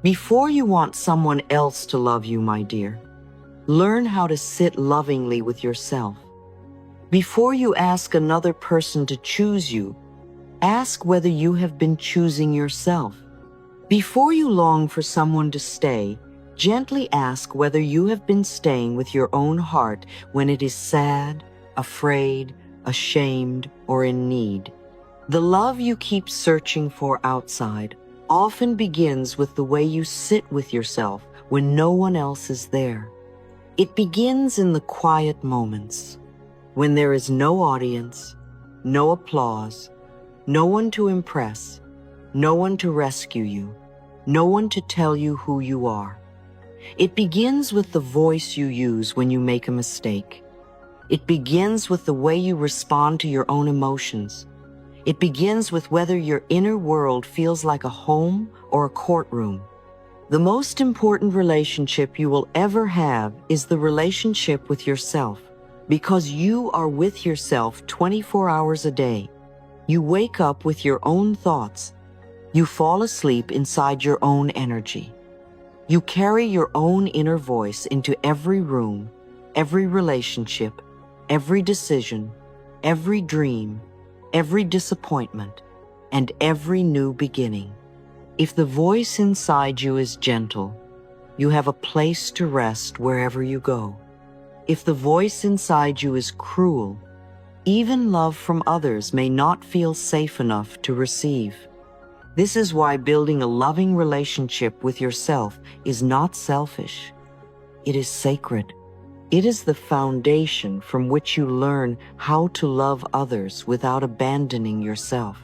Before you want someone else to love you, my dear, learn how to sit lovingly with yourself. Before you ask another person to choose you, ask whether you have been choosing yourself. Before you long for someone to stay, gently ask whether you have been staying with your own heart when it is sad, afraid, ashamed, or in need. The love you keep searching for outside often begins with the way you sit with yourself when no one else is there. It begins in the quiet moments, when there is no audience, no applause, no one to impress, no one to rescue you, no one to tell you who you are. It begins with the voice you use when you make a mistake. It begins with the way you respond to your own emotions. It begins with whether your inner world feels like a home or a courtroom. The most important relationship you will ever have is the relationship with yourself, because you are with yourself 24 hours a day. You wake up with your own thoughts. You fall asleep inside your own energy. You carry your own inner voice into every room, every relationship, every decision, every dream, every disappointment, and every new beginning. If the voice inside you is gentle, you have a place to rest wherever you go. If the voice inside you is cruel, even love from others may not feel safe enough to receive. This is why building a loving relationship with yourself is not selfish. It is sacred. It is the foundation from which you learn how to love others without abandoning yourself,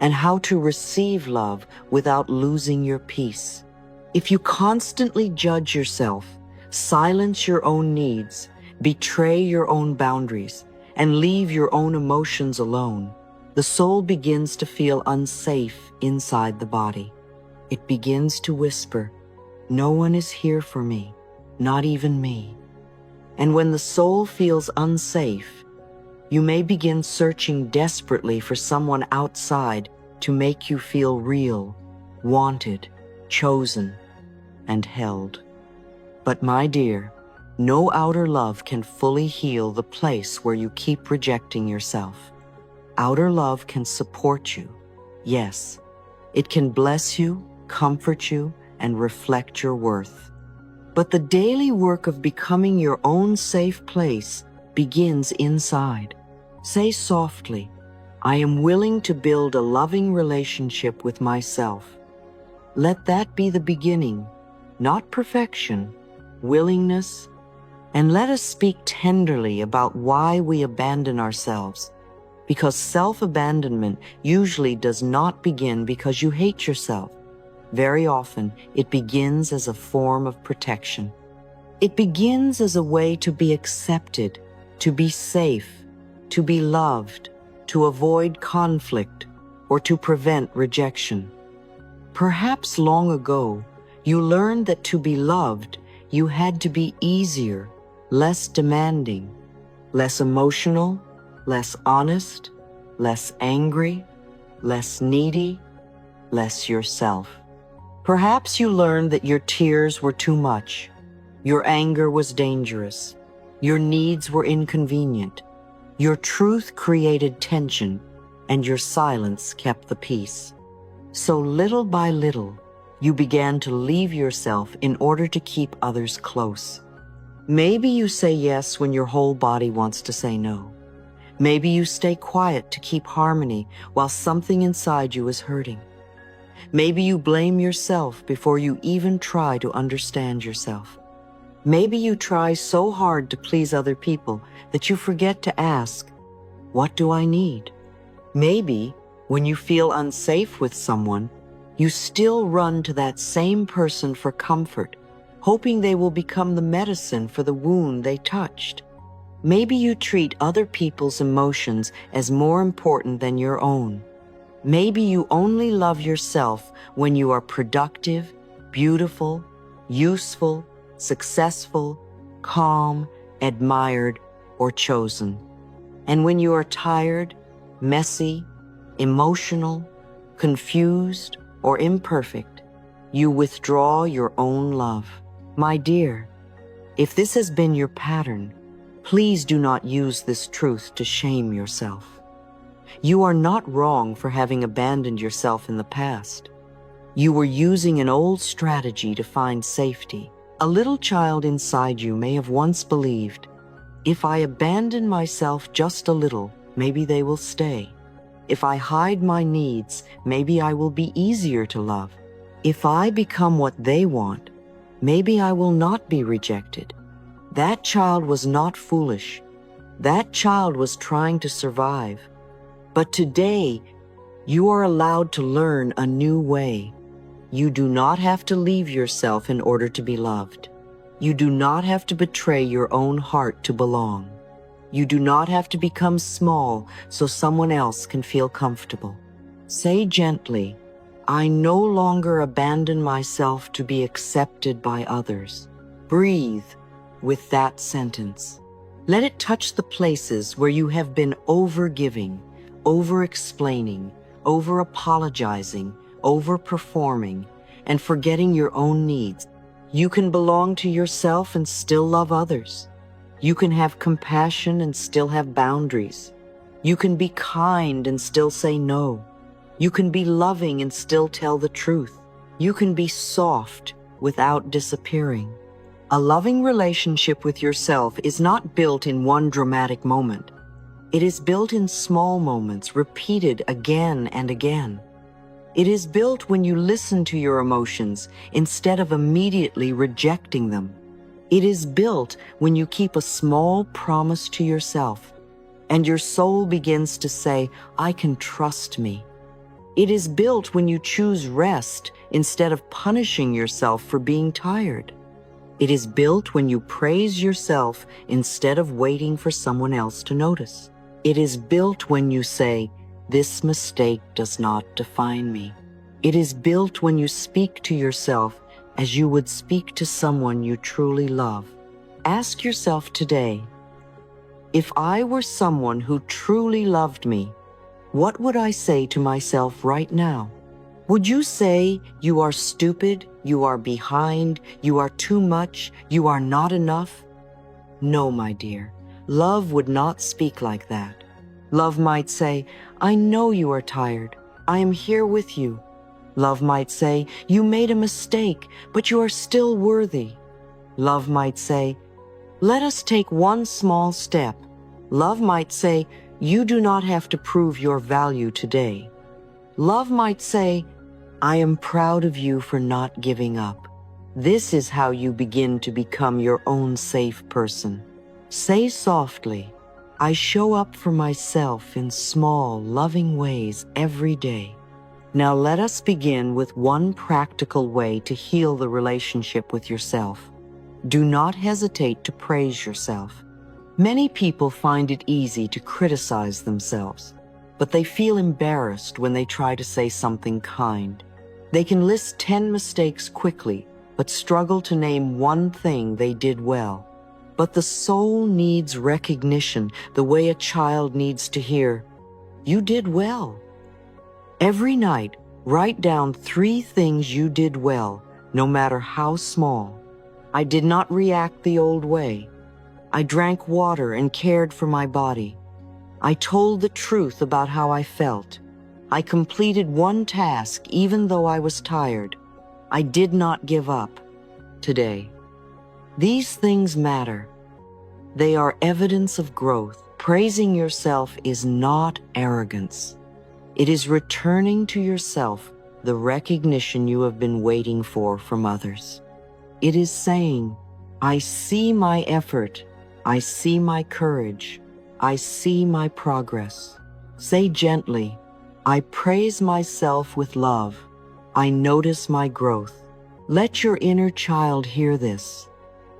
and how to receive love without losing your peace. If you constantly judge yourself, silence your own needs, betray your own boundaries, and leave your own emotions alone, the soul begins to feel unsafe inside the body. It begins to whisper, "No one is here for me, not even me." And when the soul feels unsafe, you may begin searching desperately for someone outside to make you feel real, wanted, chosen, and held. But my dear, no outer love can fully heal the place where you keep rejecting yourself. Outer love can support you, yes. It can bless you, comfort you, and reflect your worth. But the daily work of becoming your own safe place begins inside. Say softly, "I am willing to build a loving relationship with myself." Let that be the beginning, not perfection, willingness. And let us speak tenderly about why we abandon ourselves, because self-abandonment usually does not begin because you hate yourself. Very often, it begins as a form of protection. It begins as a way to be accepted, to be safe, to be loved, to avoid conflict, or to prevent rejection. Perhaps long ago, you learned that to be loved, you had to be easier, less demanding, less emotional, less honest, less angry, less needy, less yourself. Perhaps you learned that your tears were too much, your anger was dangerous, your needs were inconvenient, your truth created tension, and your silence kept the peace. So little by little, you began to leave yourself in order to keep others close. Maybe you say yes when your whole body wants to say no. Maybe you stay quiet to keep harmony while something inside you is hurting. Maybe you blame yourself before you even try to understand yourself. Maybe you try so hard to please other people that you forget to ask, "What do I need?" Maybe, when you feel unsafe with someone, you still run to that same person for comfort, hoping they will become the medicine for the wound they touched. Maybe you treat other people's emotions as more important than your own. Maybe you only love yourself when you are productive, beautiful, useful, successful, calm, admired, or chosen. And when you are tired, messy, emotional, confused, or imperfect, You withdraw your own love. My dear, if this has been your pattern, please do not use this truth to shame yourself. You are not wrong for having abandoned yourself in the past. You were using an old strategy to find safety. A little child inside you may have once believed, if I abandon myself just a little, maybe they will stay. If I hide my needs, maybe I will be easier to love. If I become what they want, maybe I will not be rejected. That child was not foolish. That child was trying to survive. But today, you are allowed to learn a new way. You do not have to leave yourself in order to be loved. You do not have to betray your own heart to belong. You do not have to become small so someone else can feel comfortable. Say gently, I no longer abandon myself to be accepted by others. Breathe with that sentence. Let it touch the places where you have been over-giving, over-explaining, over-apologizing, over-performing, and forgetting your own needs. You can belong to yourself and still love others. You can have compassion and still have boundaries. You can be kind and still say no. You can be loving and still tell the truth. You can be soft without disappearing. A loving relationship with yourself is not built in one dramatic moment. It is built in small moments, repeated again and again. It is built when you listen to your emotions instead of immediately rejecting them. It is built when you keep a small promise to yourself, and your soul begins to say, I can trust me. It is built when you choose rest instead of punishing yourself for being tired. It is built when you praise yourself instead of waiting for someone else to notice. It is built when you say, this mistake does not define me. It is built when you speak to yourself as you would speak to someone you truly love. Ask yourself today, if I were someone who truly loved me, what would I say to myself right now? Would you say, you are stupid, you are behind, you are too much, you are not enough? No, my dear, love would not speak like that. Love might say, I know you are tired. I am here with you. Love might say, you made a mistake, but you are still worthy. Love might say, let us take one small step. Love might say, you do not have to prove your value today. Love might say, I am proud of you for not giving up. This is how you begin to become your own safe person. Say softly, I show up for myself in small, loving ways every day. Now let us begin with one practical way to heal the relationship with yourself. Do not hesitate to praise yourself. Many people find it easy to criticize themselves, but they feel embarrassed when they try to say something kind. They can list 10 mistakes quickly, but struggle to name one thing they did well. But the soul needs recognition the way a child needs to hear, you did well. Every night, write down 3 things you did well, no matter how small. I did not react the old way. I drank water and cared for my body. I told the truth about how I felt. I completed one task even though I was tired. I did not give up. Today. These things matter. They are evidence of growth. Praising yourself is not arrogance. It is returning to yourself the recognition you have been waiting for from others. It is saying, I see my effort. I see my courage. I see my progress. Say gently, I praise myself with love. I notice my growth. Let your inner child hear this.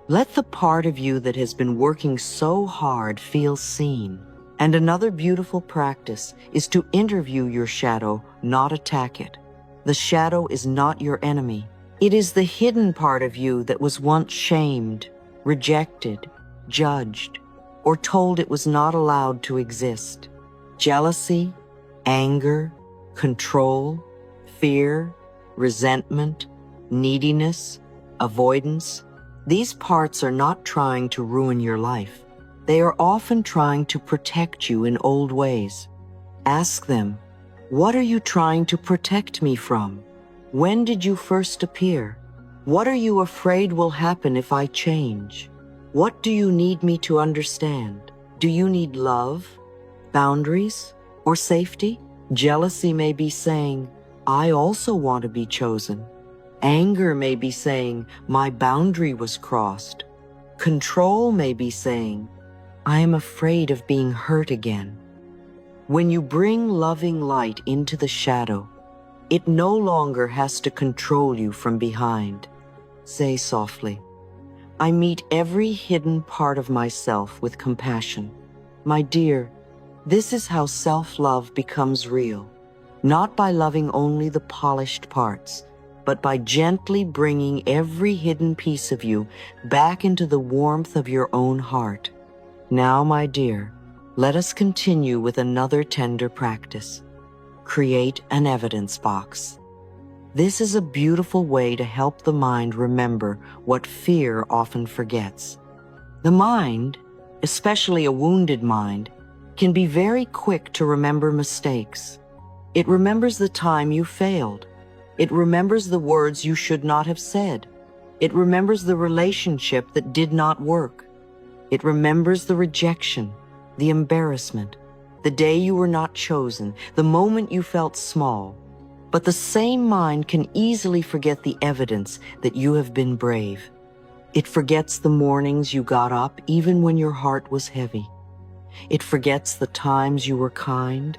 Let the part of you that has been working so hard feel seen. And another beautiful practice is to interview your shadow, not attack it. The shadow is not your enemy. It is the hidden part of you that was once shamed, rejected, judged, or told it was not allowed to exist. Jealousy, anger, control, fear, resentment, neediness, avoidance. These parts are not trying to ruin your life. They are often trying to protect you in old ways. Ask them, what are you trying to protect me from? When did you first appear? What are you afraid will happen if I change? What do you need me to understand? Do you need love, boundaries, or safety? Jealousy may be saying, I also want to be chosen. Anger may be saying, my boundary was crossed. Control may be saying, I am afraid of being hurt again. When you bring loving light into the shadow, it no longer has to control you from behind. Say softly, I meet every hidden part of myself with compassion. My dear, this is how self-love becomes real, not by loving only the polished parts, but by gently bringing every hidden piece of you back into the warmth of your own heart. Now, my dear, let us continue with another tender practice. Create an evidence box. This is a beautiful way to help the mind remember what fear often forgets. The mind, especially a wounded mind, can be very quick to remember mistakes. It remembers the time you failed. It remembers the words you should not have said. It remembers the relationship that did not work. It remembers the rejection, the embarrassment, the day you were not chosen, the moment you felt small. But the same mind can easily forget the evidence that you have been brave. It forgets the mornings you got up even when your heart was heavy. It forgets the times you were kind.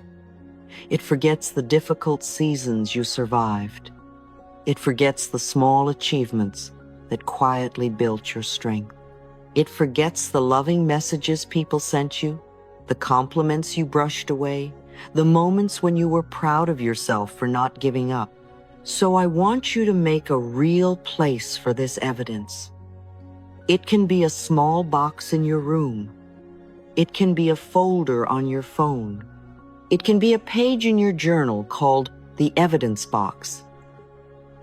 It forgets the difficult seasons you survived. It forgets the small achievements that quietly built your strength. It forgets the loving messages people sent you, the compliments you brushed away, the moments when you were proud of yourself for not giving up. So I want you to make a real place for this evidence. It can be a small box in your room. It can be a folder on your phone. It can be a page in your journal called the evidence box.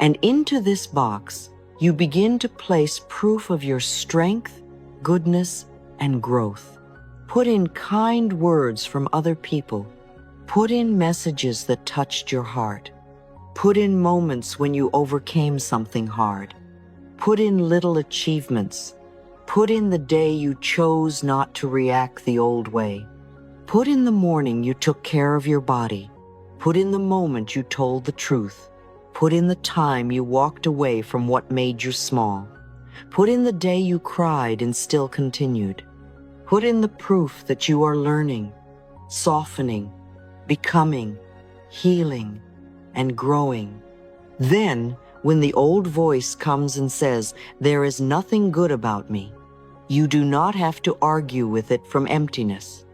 And into this box, you begin to place proof of your strength, goodness, and growth. Put in kind words from other people. Put in messages that touched your heart. Put in moments when you overcame something hard. Put in little achievements. Put in the day you chose not to react the old way. Put in the morning you took care of your body. Put in the moment you told the truth. Put in the time you walked away from what made you small. Put in the day you cried and still continued. Put in the proof that you are learning, softening, becoming, healing, and growing. Then, when the old voice comes and says, there is nothing good about me, you do not have to argue with it from emptiness.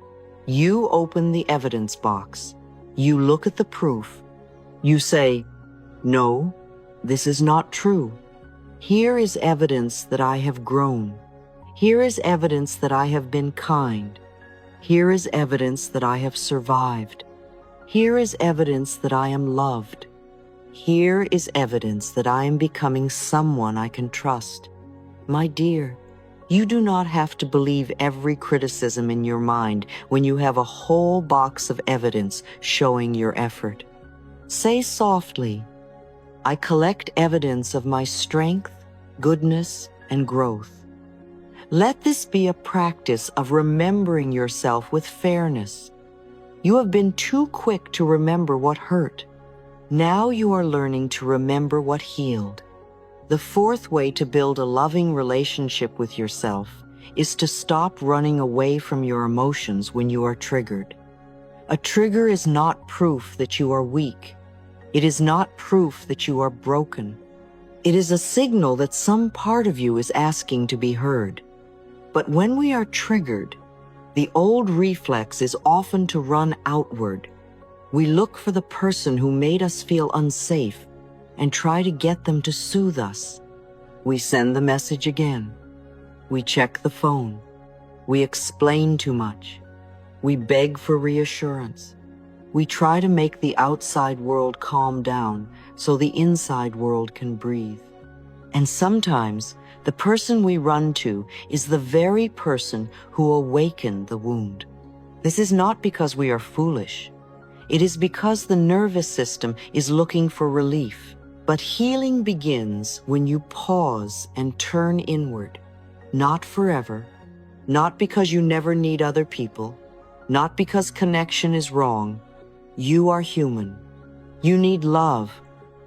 You open the evidence box. You look at the proof. You say, no, this is not true. Here is evidence that I have grown. Here is evidence that I have been kind. Here is evidence that I have survived. Here is evidence that I am loved. Here is evidence that I am becoming someone I can trust. My dear, you do not have to believe every criticism in your mind when you have a whole box of evidence showing your effort. Say softly, I collect evidence of my strength, goodness, and growth. Let this be a practice of remembering yourself with fairness. You have been too quick to remember what hurt. Now you are learning to remember what healed. The fourth way to build a loving relationship with yourself is to stop running away from your emotions when you are triggered. A trigger is not proof that you are weak. It is not proof that you are broken. It is a signal that some part of you is asking to be heard. But when we are triggered, the old reflex is often to run outward. We look for the person who made us feel unsafe and try to get them to soothe us. We send the message again. We check the phone. We explain too much. We beg for reassurance. We try to make the outside world calm down so the inside world can breathe. And sometimes the person we run to is the very person who awakened the wound. This is not because we are foolish. It is because the nervous system is looking for relief. But healing begins when you pause and turn inward. Not forever, not because you never need other people, not because connection is wrong. You are human. You need love,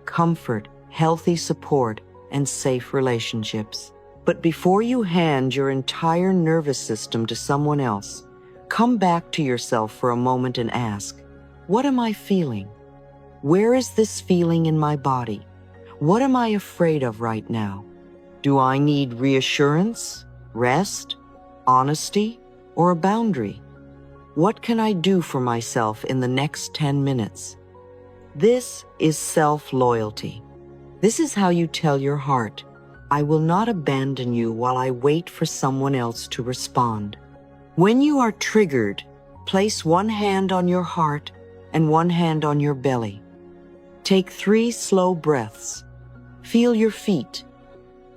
comfort, healthy support, and safe relationships. But before you hand your entire nervous system to someone else, come back to yourself for a moment and ask, what am I feeling? Where is this feeling in my body? What am I afraid of right now? Do I need reassurance, rest, honesty, or a boundary? What can I do for myself in the next 10 minutes? This is self-loyalty. This is how you tell your heart, I will not abandon you while I wait for someone else to respond. When you are triggered, place one hand on your heart and one hand on your belly. Take 3 slow breaths. Feel your feet.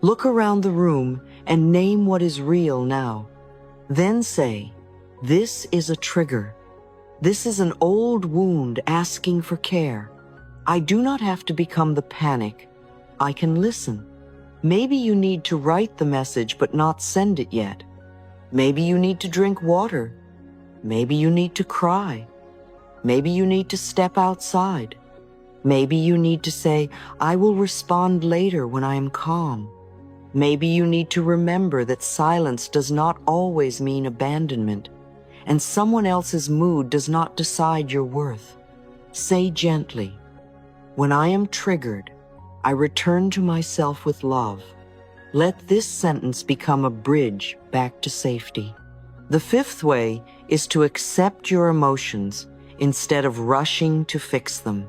Look around the room and name what is real now. Then say, this is a trigger. This is an old wound asking for care. I do not have to become the panic. I can listen. Maybe you need to write the message but not send it yet. Maybe you need to drink water. Maybe you need to cry. Maybe you need to step outside. Maybe you need to say, I will respond later when I am calm. Maybe you need to remember that silence does not always mean abandonment, and someone else's mood does not decide your worth. Say gently, when I am triggered, I return to myself with love. Let this sentence become a bridge back to safety. The 5th way is to accept your emotions instead of rushing to fix them.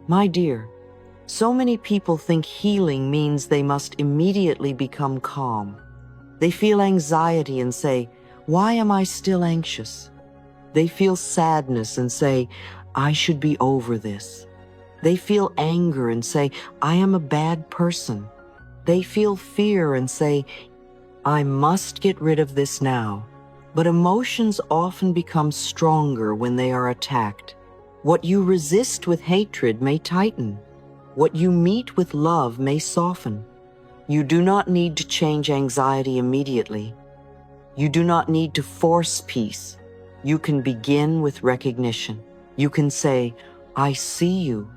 My dear, so many people think healing means they must immediately become calm. They feel anxiety and say, why am I still anxious? They feel sadness and say, I should be over this. They feel anger and say, I am a bad person. They feel fear and say, I must get rid of this now. But emotions often become stronger when they are attacked. What you resist with hatred may tighten. What you meet with love may soften. You do not need to change anxiety immediately. You do not need to force peace. You can begin with recognition. You can say, I see you.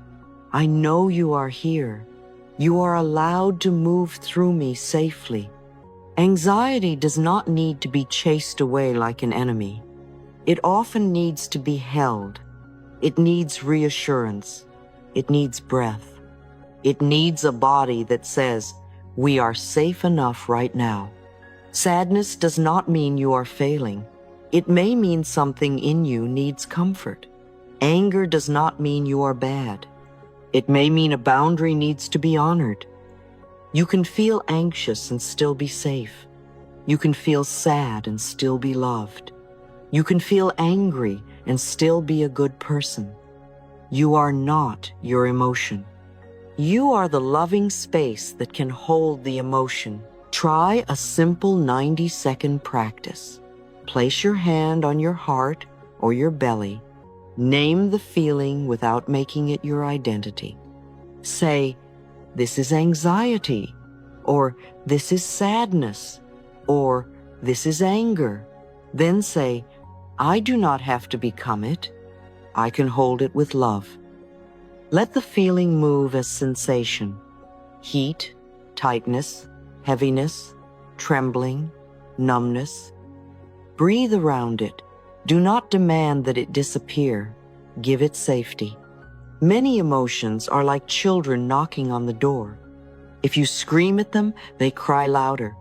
I know you are here. You are allowed to move through me safely. Anxiety does not need to be chased away like an enemy. It often needs to be held. It needs reassurance. It needs breath. It needs a body that says, we are safe enough right now. Sadness does not mean you are failing. It may mean something in you needs comfort. Anger does not mean you are bad. It may mean a boundary needs to be honored. You can feel anxious and still be safe. You can feel sad and still be loved. You can feel angry and still be a good person. You are not your emotion. You are the loving space that can hold the emotion. Try a simple 90-second practice. Place your hand on your heart or your belly. Name the feeling without making it your identity. Say, this is anxiety, or this is sadness, or this is anger. Then say, I do not have to become it. I can hold it with love. Let the feeling move as sensation. Heat, tightness, heaviness, trembling, numbness. Breathe around it. Do not demand that it disappear. Give it safety. Many emotions are like children knocking on the door. If you scream at them, they cry louder.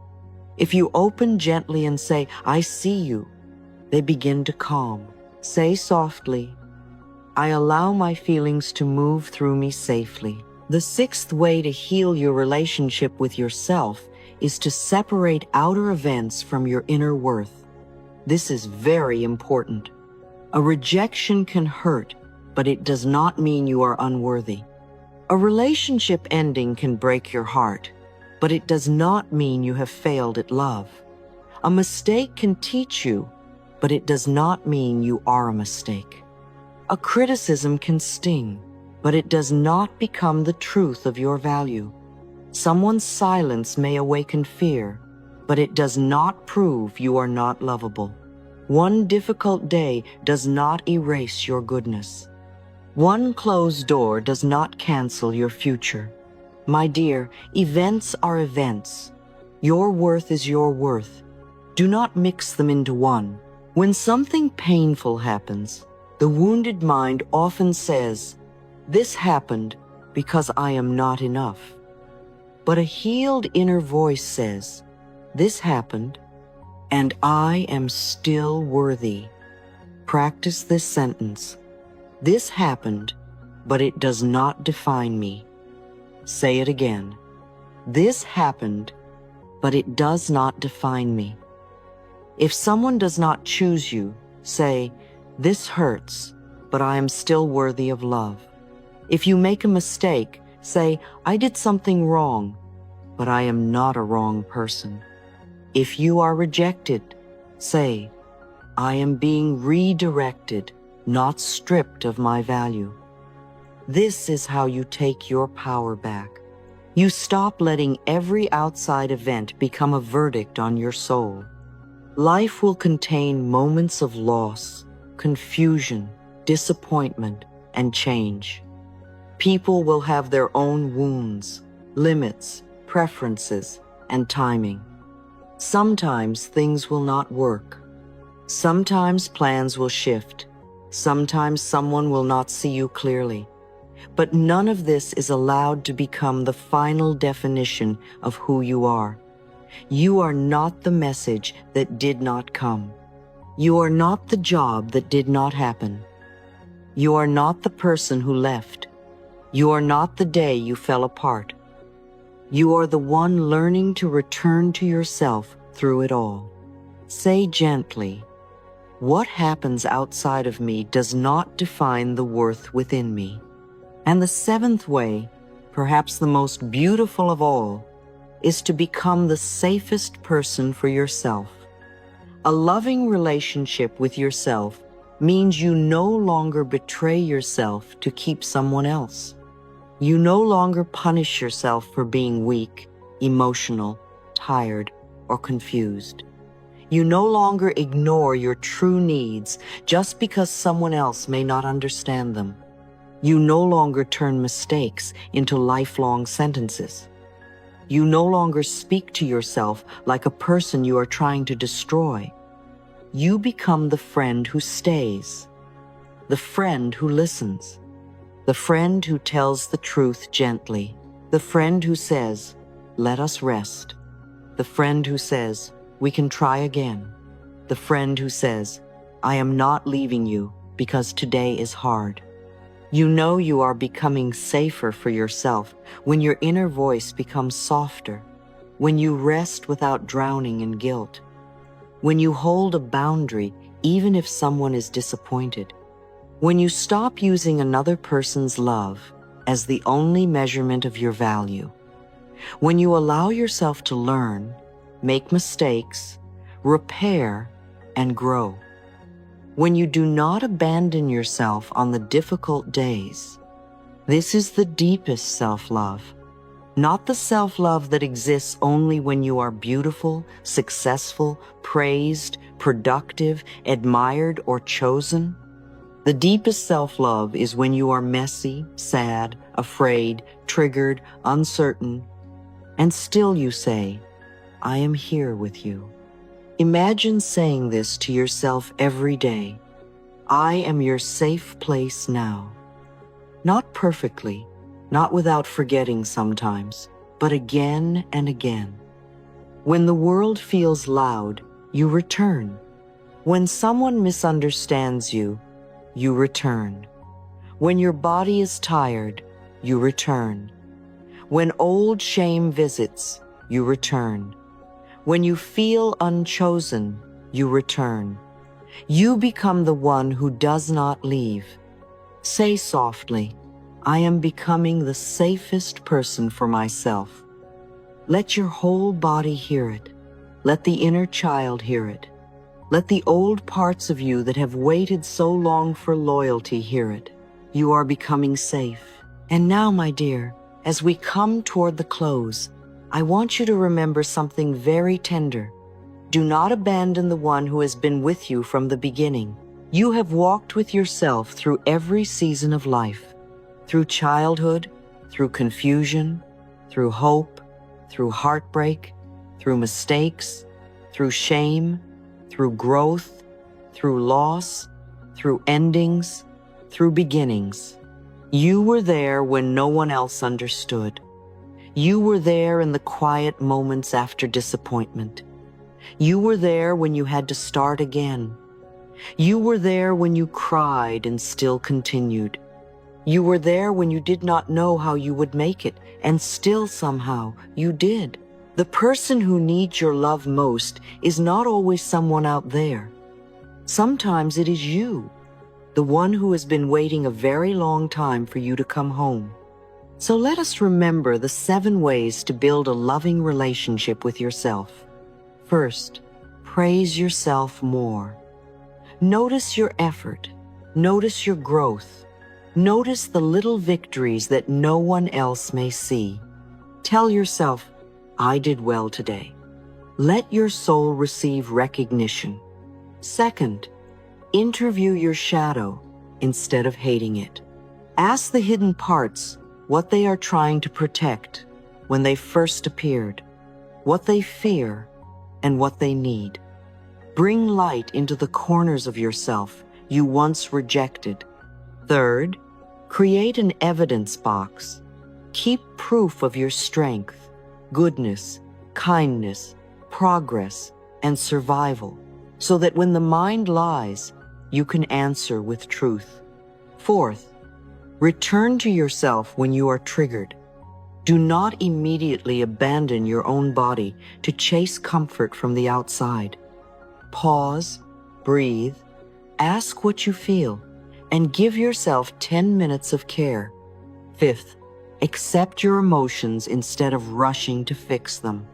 If you open gently and say, I see you, they begin to calm. Say softly, I allow my feelings to move through me safely. The 6th way to heal your relationship with yourself is to separate outer events from your inner worth. This is very important. A rejection can hurt, but it does not mean you are unworthy. A relationship ending can break your heart, but it does not mean you have failed at love. A mistake can teach you, but it does not mean you are a mistake. A criticism can sting, but it does not become the truth of your value. Someone's silence may awaken fear, but it does not prove you are not lovable. One difficult day does not erase your goodness. One closed door does not cancel your future. My dear, events are events. Your worth is your worth. Do not mix them into one. When something painful happens, the wounded mind often says, "This happened because I am not enough." But a healed inner voice says, "This happened, and I am still worthy." Practice this sentence. This happened, but it does not define me. Say it again. This happened, but it does not define me. If someone does not choose you, say, "This hurts, but I am still worthy of love." If you make a mistake, say, "I did something wrong, but I am not a wrong person." If you are rejected, say, "I am being redirected, not stripped of my value." This is how you take your power back. You stop letting every outside event become a verdict on your soul. Life will contain moments of loss, confusion, disappointment, and change. People will have their own wounds, limits, preferences, and timing. Sometimes things will not work. Sometimes plans will shift. Sometimes someone will not see you clearly. But none of this is allowed to become the final definition of who you are. You are not the message that did not come. You are not the job that did not happen. You are not the person who left. You are not the day you fell apart. You are the one learning to return to yourself through it all. Say gently, "What happens outside of me does not define the worth within me." And the seventh way, perhaps the most beautiful of all, is to become the safest person for yourself. A loving relationship with yourself means you no longer betray yourself to keep someone else. You no longer punish yourself for being weak, emotional, tired, or confused. You no longer ignore your true needs just because someone else may not understand them. You no longer turn mistakes into lifelong sentences. You no longer speak to yourself like a person you are trying to destroy. You become the friend who stays, the friend who listens, the friend who tells the truth gently, the friend who says, "Let us rest," the friend who says, "We can try again," the friend who says, "I am not leaving you because today is hard." You know you are becoming safer for yourself when your inner voice becomes softer, when you rest without drowning in guilt, when you hold a boundary even if someone is disappointed, when you stop using another person's love as the only measurement of your value, when you allow yourself to learn, make mistakes, repair, and grow. When you do not abandon yourself on the difficult days. This is the deepest self-love, not the self-love that exists only when you are beautiful, successful, praised, productive, admired, or chosen. The deepest self-love is when you are messy, sad, afraid, triggered, uncertain, and still you say, "I am here with you." Imagine saying this to yourself every day. I am your safe place now. Not perfectly, not without forgetting sometimes, but again and again. When the world feels loud, you return. When someone misunderstands you, you return. When your body is tired, you return. When old shame visits, you return. When you feel unchosen, you return. You become the one who does not leave. Say softly, "I am becoming the safest person for myself." Let your whole body hear it. Let the inner child hear it. Let the old parts of you that have waited so long for loyalty hear it. You are becoming safe. And now, my dear, as we come toward the close, I want you to remember something very tender. Do not abandon the one who has been with you from the beginning. You have walked with yourself through every season of life, through childhood, through confusion, through hope, through heartbreak, through mistakes, through shame, through growth, through loss, through endings, through beginnings. You were there when no one else understood. You were there in the quiet moments after disappointment. You were there when you had to start again. You were there when you cried and still continued. You were there when you did not know how you would make it, and still somehow you did. The person who needs your love most is not always someone out there. Sometimes it is you, the one who has been waiting a very long time for you to come home. So let us remember the 7 ways to build a loving relationship with yourself. First, praise yourself more. Notice your effort. Notice your growth. Notice the little victories that no one else may see. Tell yourself, I did well today. Let your soul receive recognition. Second, interview your shadow instead of hating it. Ask the hidden parts what they are trying to protect when they first appeared, what they fear, and what they need. Bring light into the corners of yourself you once rejected. Third, create an evidence box. Keep proof of your strength, goodness, kindness, progress, and survival, so that when the mind lies, you can answer with truth. Fourth, return to yourself when you are triggered. Do not immediately abandon your own body to chase comfort from the outside. Pause, breathe, ask what you feel, and give yourself 10 minutes of care. Fifth, accept your emotions instead of rushing to fix them.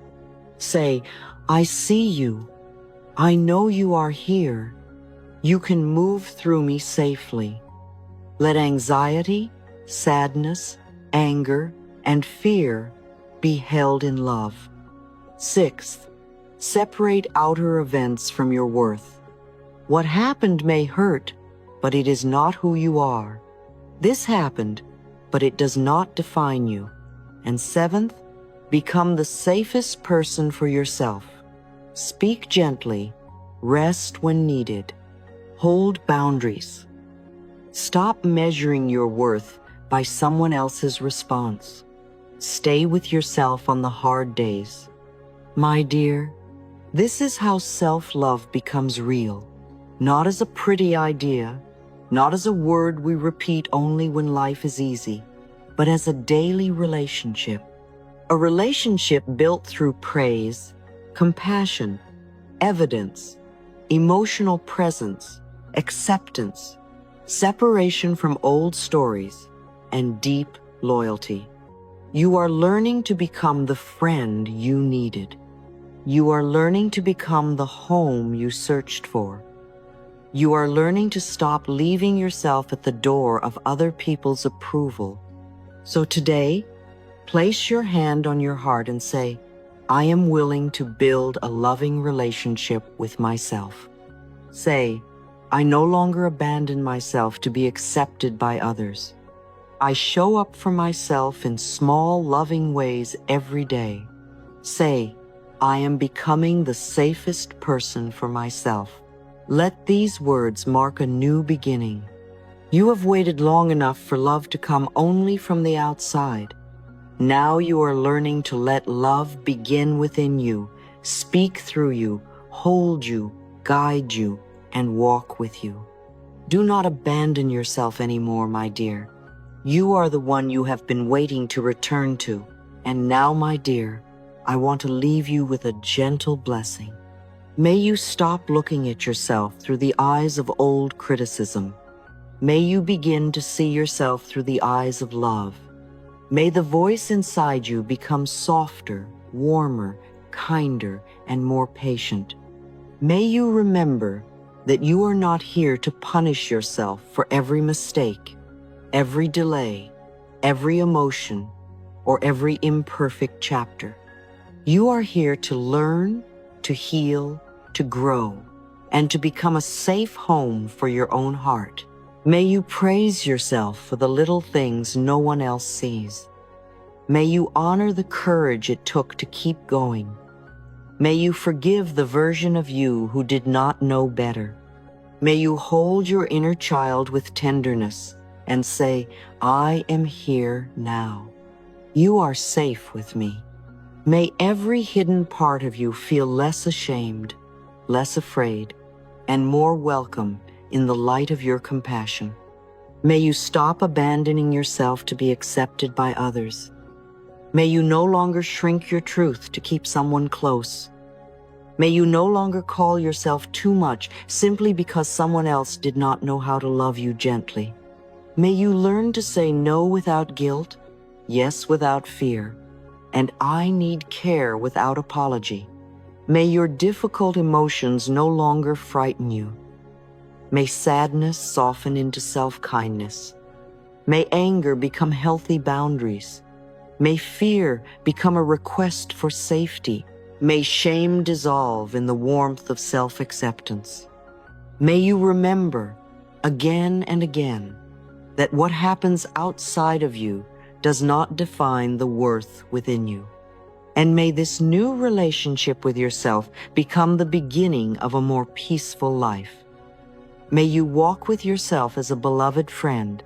Say, I see you. I know you are here. You can move through me safely. Let anxiety, sadness, anger, and fear be held in love. Sixth, separate outer events from your worth. What happened may hurt, but it is not who you are. This happened, but it does not define you. And seventh, become the safest person for yourself. Speak gently, rest when needed, hold boundaries. Stop measuring your worth by someone else's response. Stay with yourself on the hard days. My dear, this is how self-love becomes real, not as a pretty idea, not as a word we repeat only when life is easy, but as a daily relationship. A relationship built through praise, compassion, evidence, emotional presence, acceptance, separation from old stories, and deep loyalty. You are learning to become the friend you needed. You are learning to become the home you searched for. You are learning to stop leaving yourself at the door of other people's approval. So today, place your hand on your heart and say, I am willing to build a loving relationship with myself. Say, I no longer abandon myself to be accepted by others. I show up for myself in small, loving ways every day. Say, I am becoming the safest person for myself. Let these words mark a new beginning. You have waited long enough for love to come only from the outside. Now you are learning to let love begin within you, speak through you, hold you, guide you, and walk with you. Do not abandon yourself anymore, my dear. You are the one you have been waiting to return to. And now, my dear, I want to leave you with a gentle blessing. May you stop looking at yourself through the eyes of old criticism. May you begin to see yourself through the eyes of love. May the voice inside you become softer, warmer, kinder, and more patient. May you remember that you are not here to punish yourself for every mistake, every delay, every emotion, or every imperfect chapter. You are here to learn, to heal, to grow, and to become a safe home for your own heart. May you praise yourself for the little things no one else sees. May you honor the courage it took to keep going. May you forgive the version of you who did not know better. May you hold your inner child with tenderness and say, I am here now. You are safe with me. May every hidden part of you feel less ashamed, less afraid, and more welcome in the light of your compassion. May you stop abandoning yourself to be accepted by others. May you no longer shrink your truth to keep someone close. May you no longer call yourself too much simply because someone else did not know how to love you gently. May you learn to say no without guilt, yes without fear, and I need care without apology. May your difficult emotions no longer frighten you. May sadness soften into self-kindness. May anger become healthy boundaries. May fear become a request for safety. May shame dissolve in the warmth of self-acceptance. May you remember, again and again, that what happens outside of you does not define the worth within you. And may this new relationship with yourself become the beginning of a more peaceful life. May you walk with yourself as a beloved friend.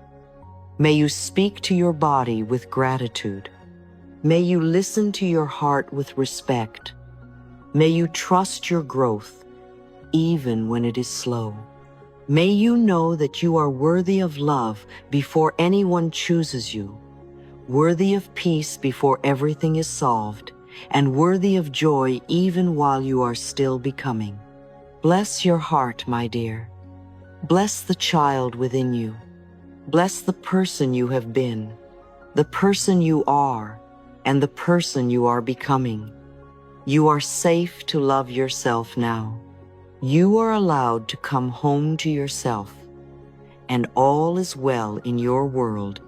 May you speak to your body with gratitude. May you listen to your heart with respect. May you trust your growth, even when it is slow. May you know that you are worthy of love before anyone chooses you, worthy of peace before everything is solved, and worthy of joy even while you are still becoming. Bless your heart, my dear. Bless the child within you. Bless the person you have been, the person you are, and the person you are becoming. You are safe to love yourself now. You are allowed to come home to yourself, and all is well in your world.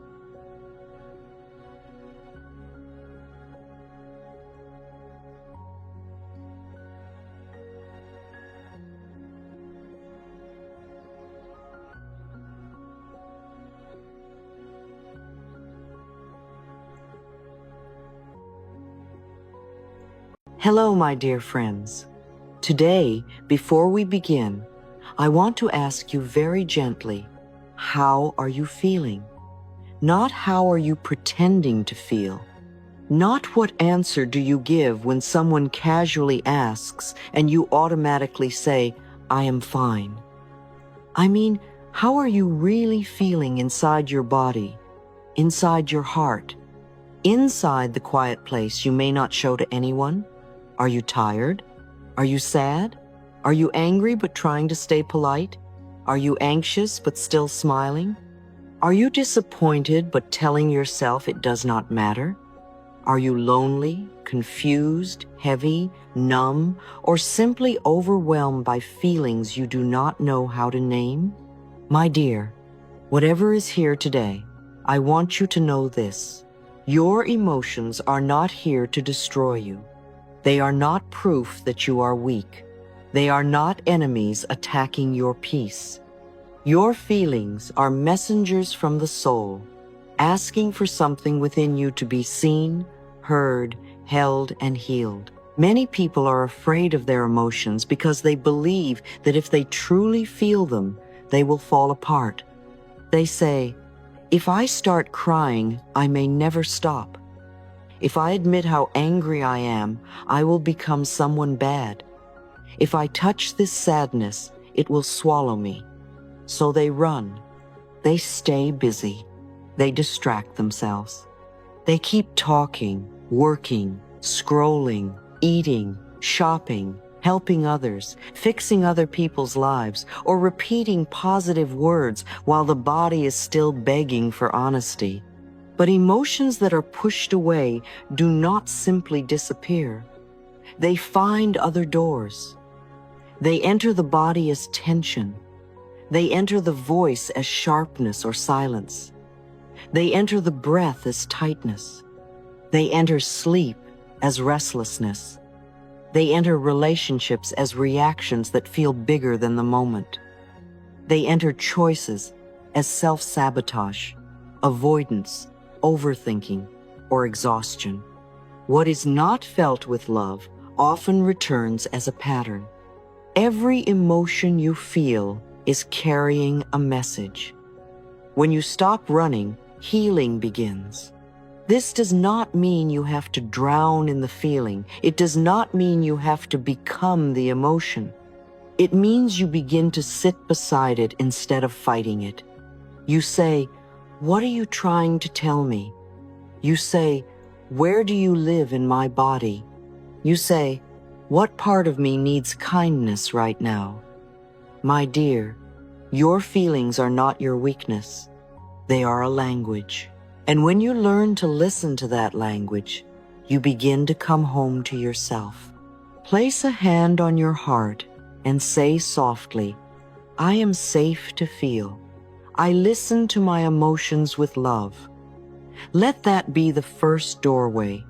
Hello, my dear friends. Today, before we begin, I want to ask you very gently, how are you feeling? Not how are you pretending to feel. Not what answer do you give when someone casually asks and you automatically say, I am fine. I mean, how are you really feeling inside your body, inside your heart, inside the quiet place you may not show to anyone? Are you tired? Are you sad? Are you angry but trying to stay polite? Are you anxious but still smiling? Are you disappointed but telling yourself it does not matter? Are you lonely, confused, heavy, numb, or simply overwhelmed by feelings you do not know how to name? My dear, whatever is here today, I want you to know this. Your emotions are not here to destroy you. They are not proof that you are weak. They are not enemies attacking your peace. Your feelings are messengers from the soul, asking for something within you to be seen, heard, held, and healed. Many people are afraid of their emotions because they believe that if they truly feel them, they will fall apart. They say, if I start crying, I may never stop. If I admit how angry I am, I will become someone bad. If I touch this sadness, it will swallow me. So they run. They stay busy. They distract themselves. They keep talking, working, scrolling, eating, shopping, helping others, fixing other people's lives, or repeating positive words while the body is still begging for honesty. But emotions that are pushed away do not simply disappear. They find other doors. They enter the body as tension. They enter the voice as sharpness or silence. They enter the breath as tightness. They enter sleep as restlessness. They enter relationships as reactions that feel bigger than the moment. They enter choices as self-sabotage, avoidance, overthinking, or exhaustion. What is not felt with love often returns as a pattern. Every emotion you feel is carrying a message. When you stop running, healing begins. This does not mean you have to drown in the feeling. It does not mean you have to become the emotion. It means you begin to sit beside it instead of fighting it. You say, "What are you trying to tell me?" You say, "Where do you live in my body?" You say, "What part of me needs kindness right now?" My dear, your feelings are not your weakness. They are a language. And when you learn to listen to that language, you begin to come home to yourself. Place a hand on your heart and say softly, "I am safe to feel. I listen to my emotions with love." Let that be the first doorway.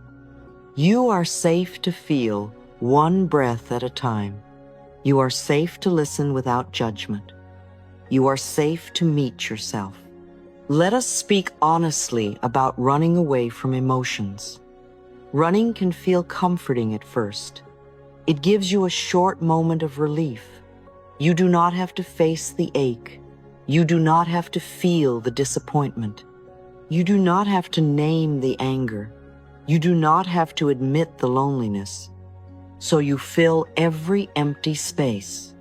You are safe to feel, one breath at a time. You are safe to listen without judgment. You are safe to meet yourself. Let us speak honestly about running away from emotions. Running can feel comforting at first. It gives you a short moment of relief. You do not have to face the ache. You do not have to feel the disappointment. You do not have to name the anger. You do not have to admit the loneliness. So you fill every empty space.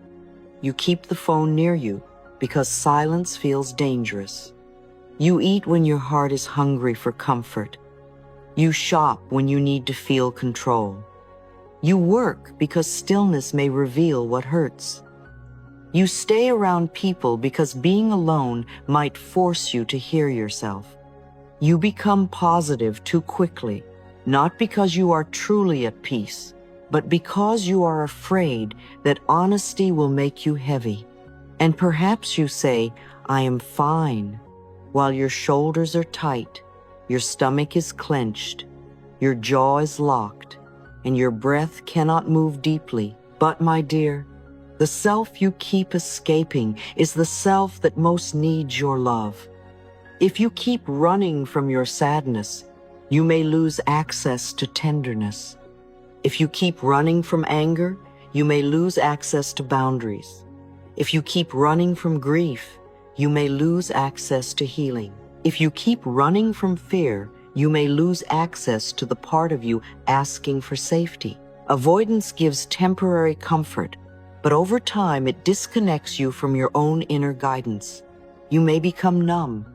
You keep the phone near you because silence feels dangerous. You eat when your heart is hungry for comfort. You shop when you need to feel control. You work because stillness may reveal what hurts. You stay around people because being alone might force you to hear yourself. You become positive too quickly, not because you are truly at peace, but because you are afraid that honesty will make you heavy. And perhaps you say, "I am fine," while your shoulders are tight, your stomach is clenched, your jaw is locked, and your breath cannot move deeply. But my dear, the self you keep escaping is the self that most needs your love. If you keep running from your sadness, you may lose access to tenderness. If you keep running from anger, you may lose access to boundaries. If you keep running from grief, you may lose access to healing. If you keep running from fear, you may lose access to the part of you asking for safety. Avoidance gives temporary comfort, but over time it disconnects you from your own inner guidance. You may become numb.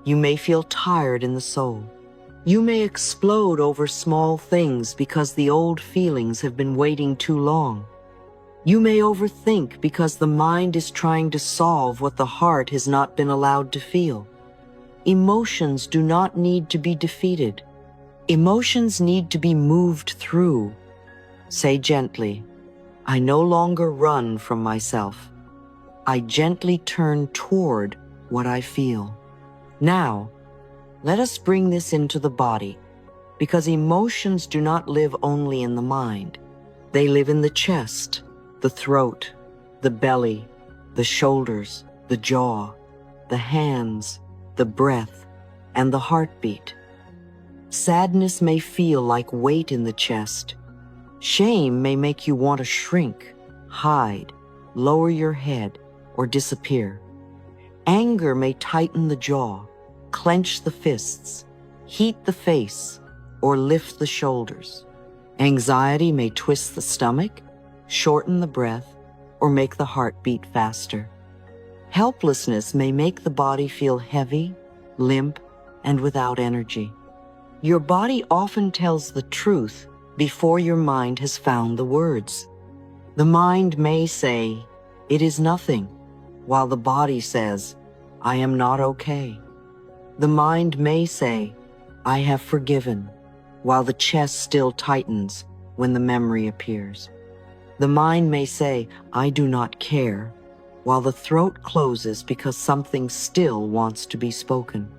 You may feel tired in the soul. You may explode over small things because the old feelings have been waiting too long. You may overthink because the mind is trying to solve what the heart has not been allowed to feel. Emotions do not need to be defeated. Emotions need to be moved through. Say gently, "I no longer run from myself. I gently turn toward what I feel." Now, let us bring this into the body, because emotions do not live only in the mind. They live in the chest, the throat, the belly, the shoulders, the jaw, the hands, the breath, and the heartbeat. Sadness may feel like weight in the chest. Shame may make you want to shrink, hide, lower your head, or disappear. Anger may tighten the jaw, clench the fists, heat the face, or lift the shoulders. Anxiety may twist the stomach, shorten the breath, or make the heart beat faster. Helplessness may make the body feel heavy, limp, and without energy. Your body often tells the truth before your mind has found the words. The mind may say, "It is nothing," while the body says, "I am not okay." The mind may say, I have forgiven, while the chest still tightens when the memory appears. The mind may say, I do not care, while the throat closes because something still wants to be spoken.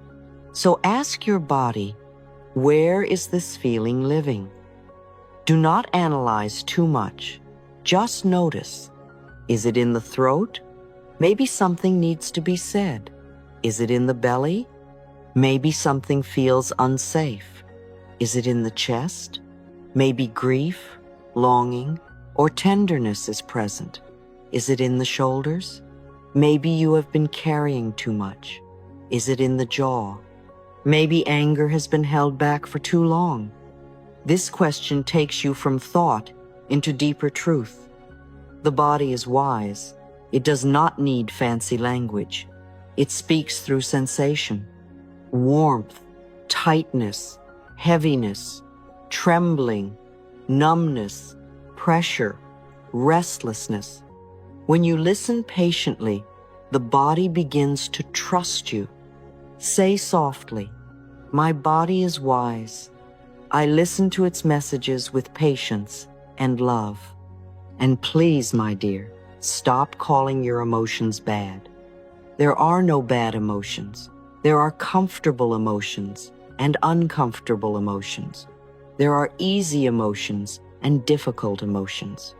So ask your body, where is this feeling living? Do not analyze too much. Just notice. Is it in the throat? Maybe something needs to be said. Is it in the belly? Maybe something feels unsafe. Is it in the chest? Maybe grief, longing, or tenderness is present. Is it in the shoulders? Maybe you have been carrying too much. Is it in the jaw? Maybe anger has been held back for too long. This question takes you from thought into deeper truth. The body is wise. It does not need fancy language. It speaks through sensation, warmth, tightness, heaviness, trembling, numbness, pressure, restlessness. When you listen patiently, the body begins to trust you. Say softly, my body is wise. I listen to its messages with patience and love. And please, my dear, stop calling your emotions bad. There are no bad emotions. There are comfortable emotions and uncomfortable emotions. There are easy emotions and difficult emotions.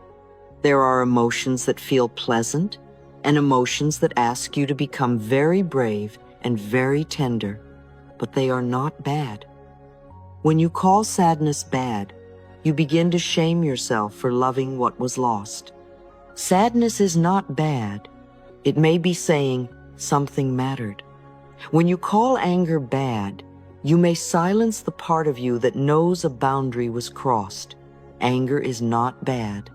There are emotions that feel pleasant and emotions that ask you to become very brave and very tender, but they are not bad. When you call sadness bad, you begin to shame yourself for loving what was lost. Sadness is not bad. It may be saying something mattered. When you call anger bad, you may silence the part of you that knows a boundary was crossed. Anger is not bad.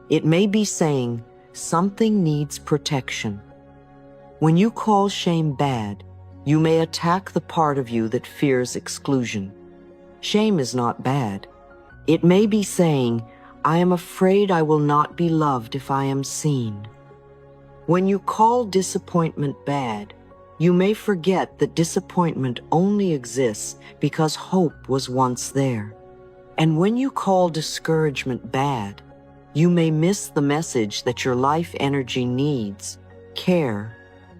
It may be saying something needs protection. When you call shame bad, you may attack the part of you that fears exclusion. Shame is not bad. It may be saying, I am afraid I will not be loved if I am seen. When you call disappointment bad, you may forget that disappointment only exists because hope was once there. And when you call discouragement bad, you may miss the message that your life energy needs care,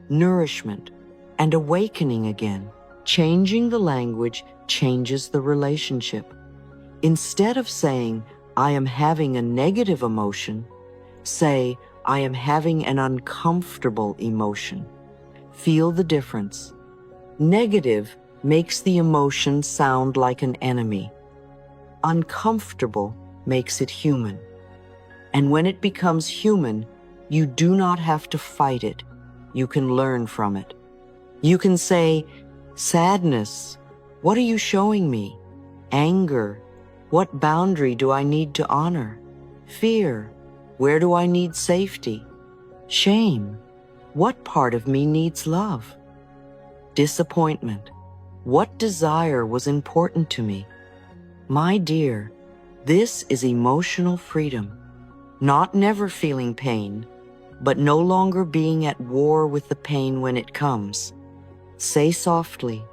nourishment, and awakening again. Changing the language changes the relationship. Instead of saying, I am having a negative emotion, say, I am having an uncomfortable emotion. Feel the difference. Negative makes the emotion sound like an enemy. Uncomfortable makes it human. And when it becomes human, you do not have to fight it. You can learn from it. You can say, sadness, what are you showing me? Anger, what boundary do I need to honor? Fear, where do I need safety? Shame, what part of me needs love? Disappointment, what desire was important to me? My dear, this is emotional freedom. Not never feeling pain, but no longer being at war with the pain when it comes. Say softly,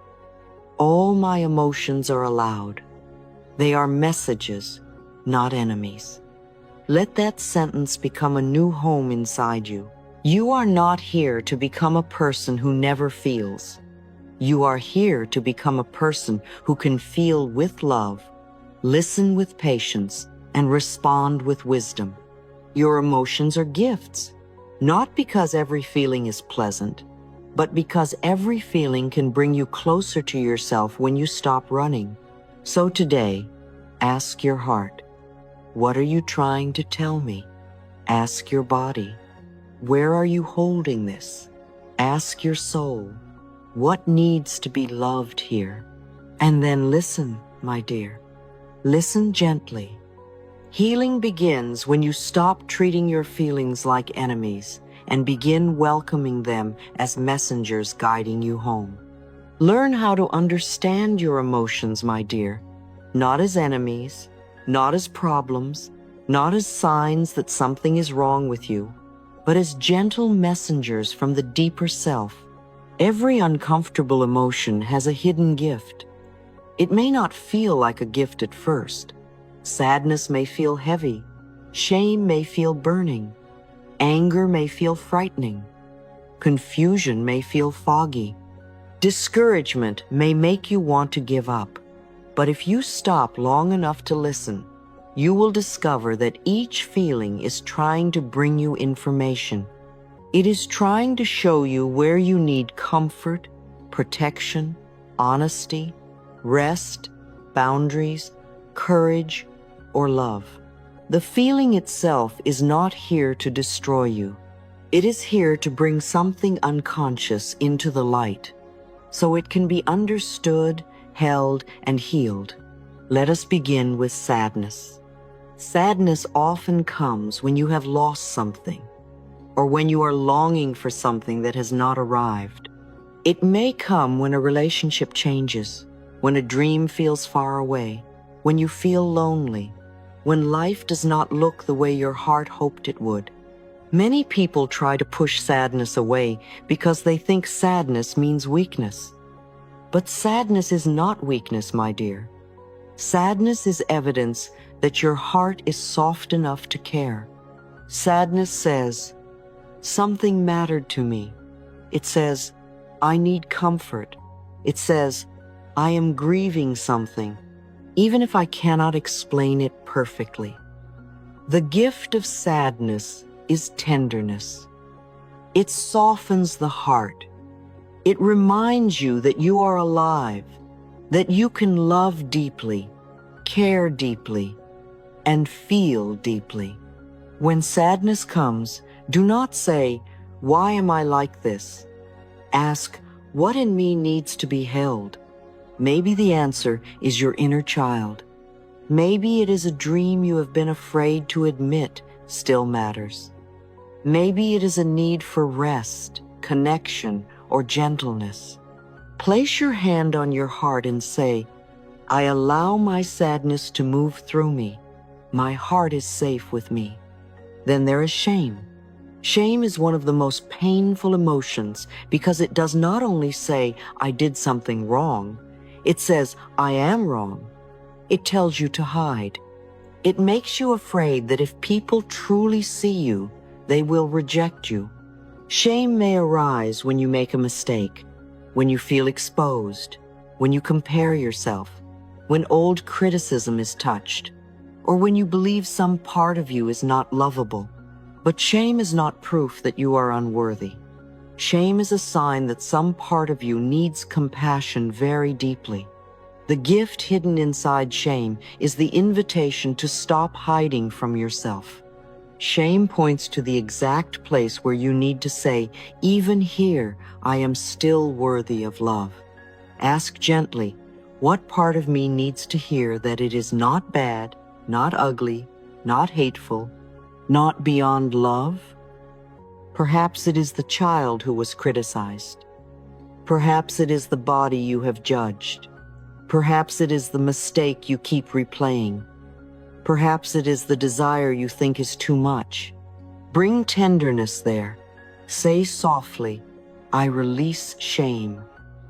all my emotions are allowed. They are messages, not enemies. Let that sentence become a new home inside you. You are not here to become a person who never feels. You are here to become a person who can feel with love, listen with patience, and respond with wisdom. Your emotions are gifts, not because every feeling is pleasant, but because every feeling can bring you closer to yourself when you stop running. So today, ask your heart, what are you trying to tell me? Ask your body, where are you holding this? Ask your soul, what needs to be loved here? And then listen, my dear. Listen gently. Healing begins when you stop treating your feelings like enemies and begin welcoming them as messengers guiding you home. Learn how to understand your emotions, my dear, not as enemies, not as problems, not as signs that something is wrong with you, but as gentle messengers from the deeper self. Every uncomfortable emotion has a hidden gift. It may not feel like a gift at first. Sadness may feel heavy. Shame may feel burning. Anger may feel frightening. Confusion may feel foggy. Discouragement may make you want to give up. But if you stop long enough to listen, you will discover that each feeling is trying to bring you information. It is trying to show you where you need comfort, protection, honesty, rest, boundaries, courage, or love. The feeling itself is not here to destroy you. It is here to bring something unconscious into the light, so it can be understood, held, and healed. Let us begin with sadness. Sadness often comes when you have lost something, or when you are longing for something that has not arrived. It may come when a relationship changes, when a dream feels far away, when you feel lonely, when life does not look the way your heart hoped it would. Many people try to push sadness away because they think sadness means weakness. But sadness is not weakness, my dear. Sadness is evidence that your heart is soft enough to care. Sadness says, something mattered to me. It says, I need comfort. It says, I am grieving something, even if I cannot explain it perfectly. The gift of sadness is tenderness. It softens the heart. It reminds you that you are alive, that you can love deeply, care deeply, and feel deeply. When sadness comes, do not say, why am I like this? Ask, what in me needs to be held? Maybe the answer is your inner child. Maybe it is a dream you have been afraid to admit still matters. Maybe it is a need for rest, connection, or gentleness. Place your hand on your heart and say, I allow my sadness to move through me. My heart is safe with me. Then there is shame. Shame is one of the most painful emotions because it does not only say, I did something wrong. It says, I am wrong. It tells you to hide. It makes you afraid that if people truly see you, they will reject you. Shame may arise when you make a mistake, when you feel exposed, when you compare yourself, when old criticism is touched, or when you believe some part of you is not lovable. But shame is not proof that you are unworthy. Shame is a sign that some part of you needs compassion very deeply. The gift hidden inside shame is the invitation to stop hiding from yourself. Shame points to the exact place where you need to say, even here, I am still worthy of love. Ask gently, what part of me needs to hear that it is not bad, not ugly, not hateful, not beyond love? Perhaps it is the child who was criticized. Perhaps it is the body you have judged. Perhaps it is the mistake you keep replaying. Perhaps it is the desire you think is too much. Bring tenderness there. Say softly, I release shame.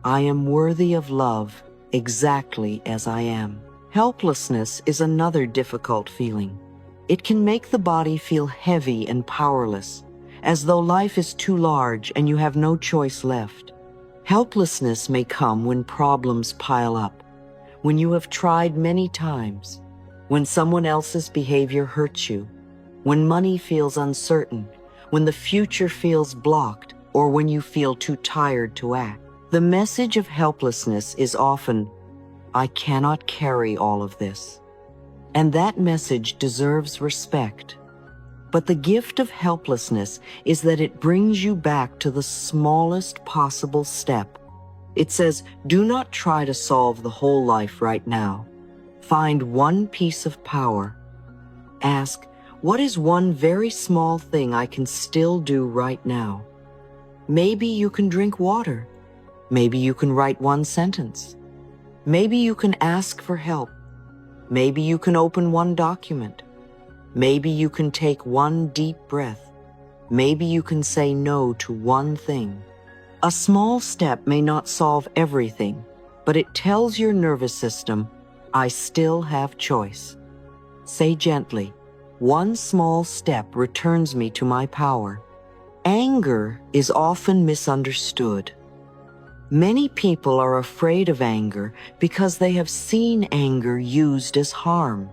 I am worthy of love exactly as I am. Helplessness is another difficult feeling. It can make the body feel heavy and powerless, as though life is too large and you have no choice left. Helplessness may come when problems pile up, when you have tried many times, when someone else's behavior hurts you, when money feels uncertain, when the future feels blocked, or when you feel too tired to act. The message of helplessness is often, I cannot carry all of this. And that message deserves respect. But the gift of helplessness is that it brings you back to the smallest possible step. It says, do not try to solve the whole life right now. Find one piece of power. Ask, what is one very small thing I can still do right now? Maybe you can drink water. Maybe you can write one sentence. Maybe you can ask for help. Maybe you can open one document. Maybe you can take one deep breath. Maybe you can say no to one thing. A small step may not solve everything, but it tells your nervous system, I still have choice. Say gently, one small step returns me to my power. Anger is often misunderstood. Many people are afraid of anger because they have seen anger used as harm.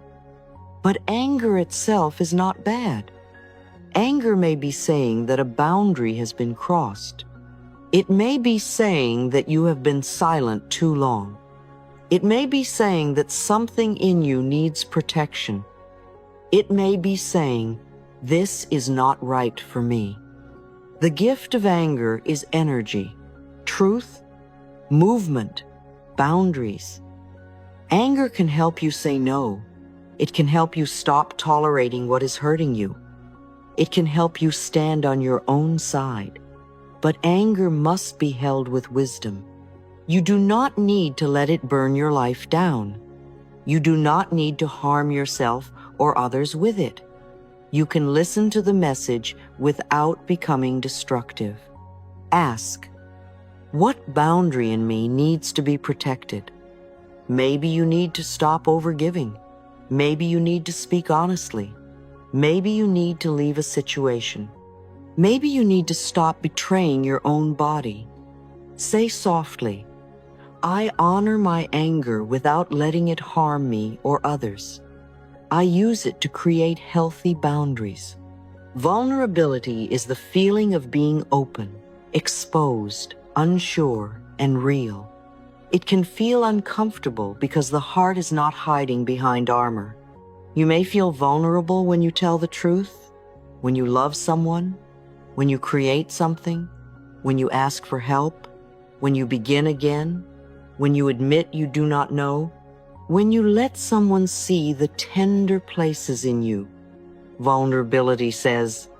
But anger itself is not bad. Anger may be saying that a boundary has been crossed. It may be saying that you have been silent too long. It may be saying that something in you needs protection. It may be saying, this is not right for me. The gift of anger is energy, truth, movement, boundaries. Anger can help you say no. It can help you stop tolerating what is hurting you. It can help you stand on your own side. But anger must be held with wisdom. You do not need to let it burn your life down. You do not need to harm yourself or others with it. You can listen to the message without becoming destructive. Ask, what boundary in me needs to be protected? Maybe you need to stop overgiving. Maybe you need to speak honestly. Maybe you need to leave a situation. Maybe you need to stop betraying your own body. Say softly, I honor my anger without letting it harm me or others. I use it to create healthy boundaries. Vulnerability is the feeling of being open, exposed, unsure, and real. It can feel uncomfortable because the heart is not hiding behind armor. You may feel vulnerable when you tell the truth, when you love someone, when you create something, when you ask for help, when you begin again, when you admit you do not know, when you let someone see the tender places in you. Vulnerability says,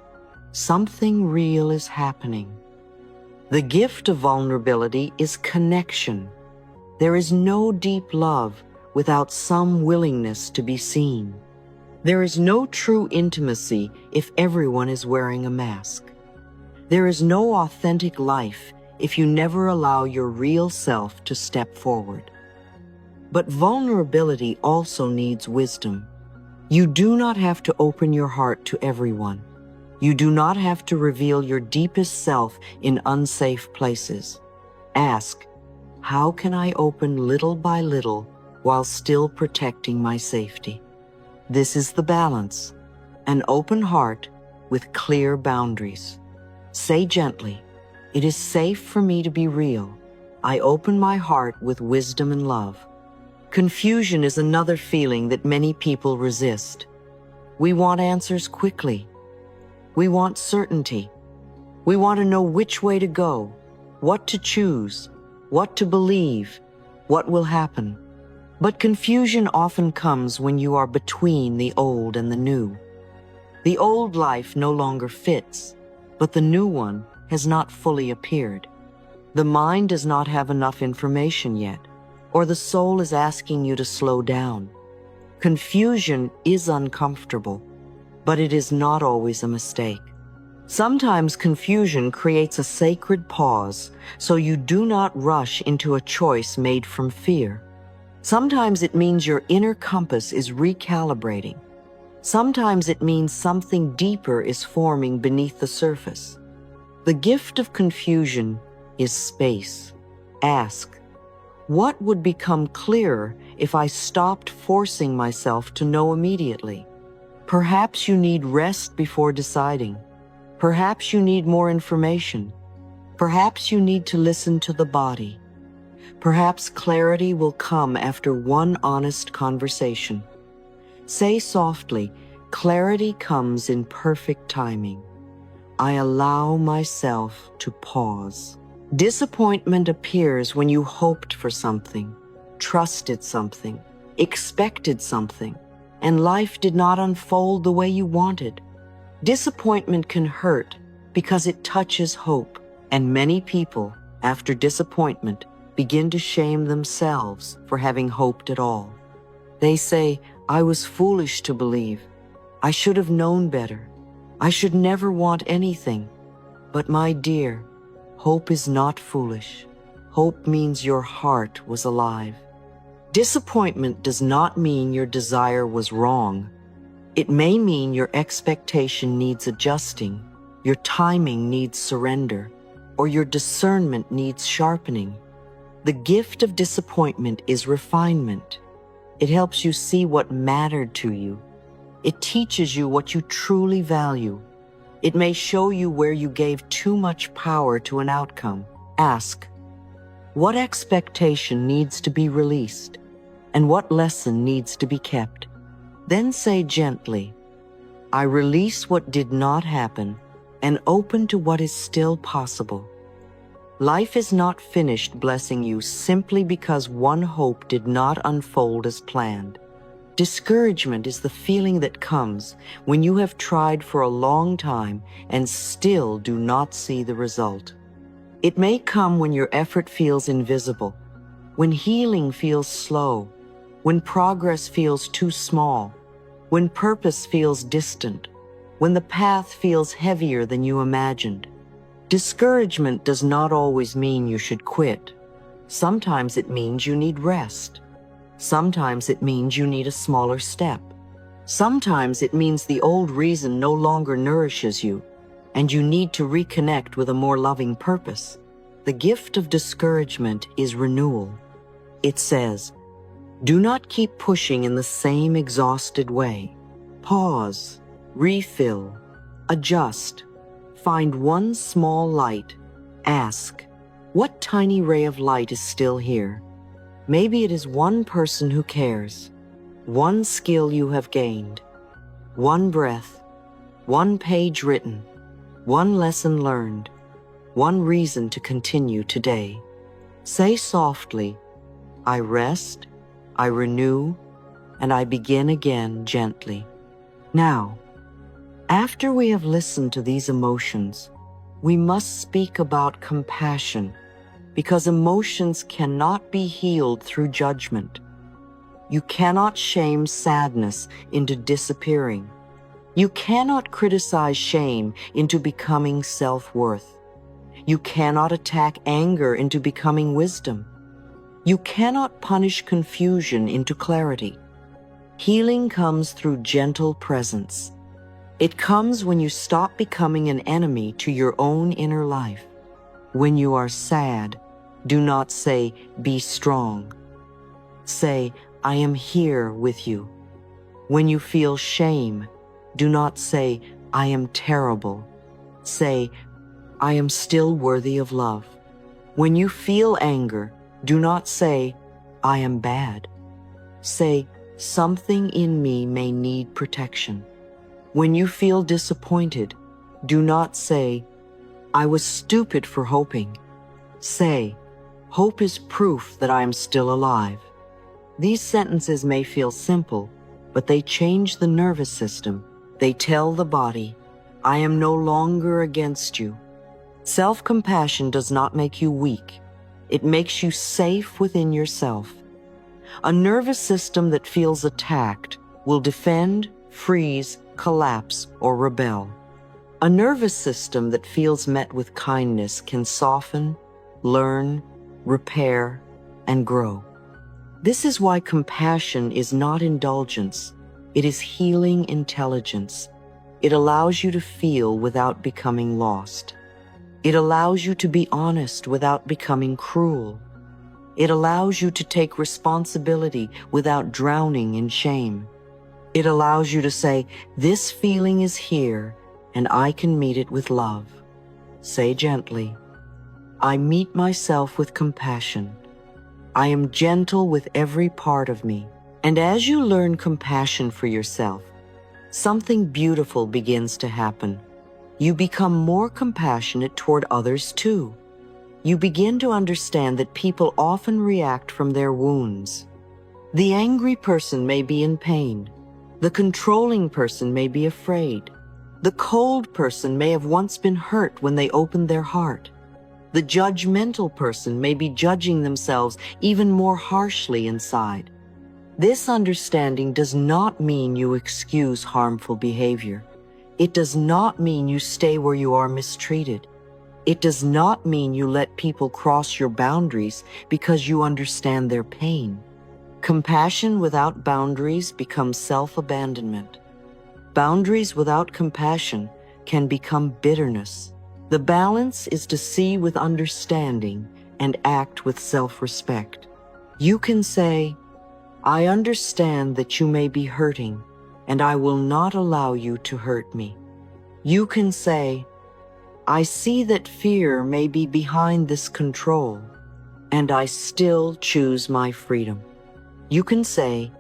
something real is happening. The gift of vulnerability is connection. There is no deep love without some willingness to be seen. There is no true intimacy if everyone is wearing a mask. There is no authentic life if you never allow your real self to step forward. But vulnerability also needs wisdom. You do not have to open your heart to everyone. You do not have to reveal your deepest self in unsafe places. Ask, how can I open little by little while still protecting my safety? This is the balance, an open heart with clear boundaries. Say gently, it is safe for me to be real. I open my heart with wisdom and love. Confusion is another feeling that many people resist. We want answers quickly. We want certainty. We want to know which way to go, what to choose, what to believe, what will happen. But confusion often comes when you are between the old and the new. The old life no longer fits, but the new one has not fully appeared. The mind does not have enough information yet, or the soul is asking you to slow down. Confusion is uncomfortable, but it is not always a mistake. Sometimes confusion creates a sacred pause, so you do not rush into a choice made from fear. Sometimes it means your inner compass is recalibrating. Sometimes it means something deeper is forming beneath the surface. The gift of confusion is space. Ask, what would become clearer if I stopped forcing myself to know immediately? Perhaps you need rest before deciding. Perhaps you need more information. Perhaps you need to listen to the body. Perhaps clarity will come after one honest conversation. Say softly, clarity comes in perfect timing. I allow myself to pause. Disappointment appears when you hoped for something, trusted something, expected something, and life did not unfold the way you wanted. Disappointment can hurt because it touches hope, and many people, after disappointment, begin to shame themselves for having hoped at all. They say, I was foolish to believe. I should have known better. I should never want anything. But my dear, hope is not foolish. Hope means your heart was alive. Disappointment does not mean your desire was wrong. It may mean your expectation needs adjusting, your timing needs surrender, or your discernment needs sharpening. The gift of disappointment is refinement. It helps you see what mattered to you. It teaches you what you truly value. It may show you where you gave too much power to an outcome. Ask, what expectation needs to be released, and what lesson needs to be kept? Then say gently, I release what did not happen and open to what is still possible. Life is not finished blessing you simply because one hope did not unfold as planned. Discouragement is the feeling that comes when you have tried for a long time and still do not see the result. It may come when your effort feels invisible, when healing feels slow, when progress feels too small, when purpose feels distant, when the path feels heavier than you imagined. Discouragement does not always mean you should quit. Sometimes it means you need rest. Sometimes it means you need a smaller step. Sometimes it means the old reason no longer nourishes you, and you need to reconnect with a more loving purpose. The gift of discouragement is renewal. It says, do not keep pushing in the same exhausted way. Pause, refill, adjust, find one small light. Ask, what tiny ray of light is still here? Maybe it is one person who cares, one skill you have gained, one breath, one page written, one lesson learned, one reason to continue today. Say softly, I rest, I renew, and I begin again gently. Now, after we have listened to these emotions, we must speak about compassion, because emotions cannot be healed through judgment. You cannot shame sadness into disappearing. You cannot criticize shame into becoming self-worth. You cannot attack anger into becoming wisdom. You cannot punish confusion into clarity. Healing comes through gentle presence. It comes when you stop becoming an enemy to your own inner life. When you are sad, do not say, be strong. Say, I am here with you. When you feel shame, do not say, I am terrible. Say, I am still worthy of love. When you feel anger, do not say, I am bad. Say, something in me may need protection. When you feel disappointed, do not say, I was stupid for hoping. Say, hope is proof that I am still alive. These sentences may feel simple, but they change the nervous system. They tell the body, I am no longer against you. Self-compassion does not make you weak. It makes you safe within yourself. A nervous system that feels attacked will defend, freeze, collapse, or rebel. A nervous system that feels met with kindness can soften, learn, repair, and grow. This is why compassion is not indulgence. It is healing intelligence. It allows you to feel without becoming lost. It allows you to be honest without becoming cruel. It allows you to take responsibility without drowning in shame. It allows you to say, this feeling is here and I can meet it with love. Say gently, I meet myself with compassion. I am gentle with every part of me. And as you learn compassion for yourself, something beautiful begins to happen. You become more compassionate toward others too. You begin to understand that people often react from their wounds. The angry person may be in pain. The controlling person may be afraid. The cold person may have once been hurt when they opened their heart. The judgmental person may be judging themselves even more harshly inside. This understanding does not mean you excuse harmful behavior. It does not mean you stay where you are mistreated. It does not mean you let people cross your boundaries because you understand their pain. Compassion without boundaries becomes self-abandonment. Boundaries without compassion can become bitterness. The balance is to see with understanding and act with self-respect. You can say, "I understand that you may be hurting, and I will not allow you to hurt me." You can say, "I see that fear may be behind this control, and I still choose my freedom." You can say,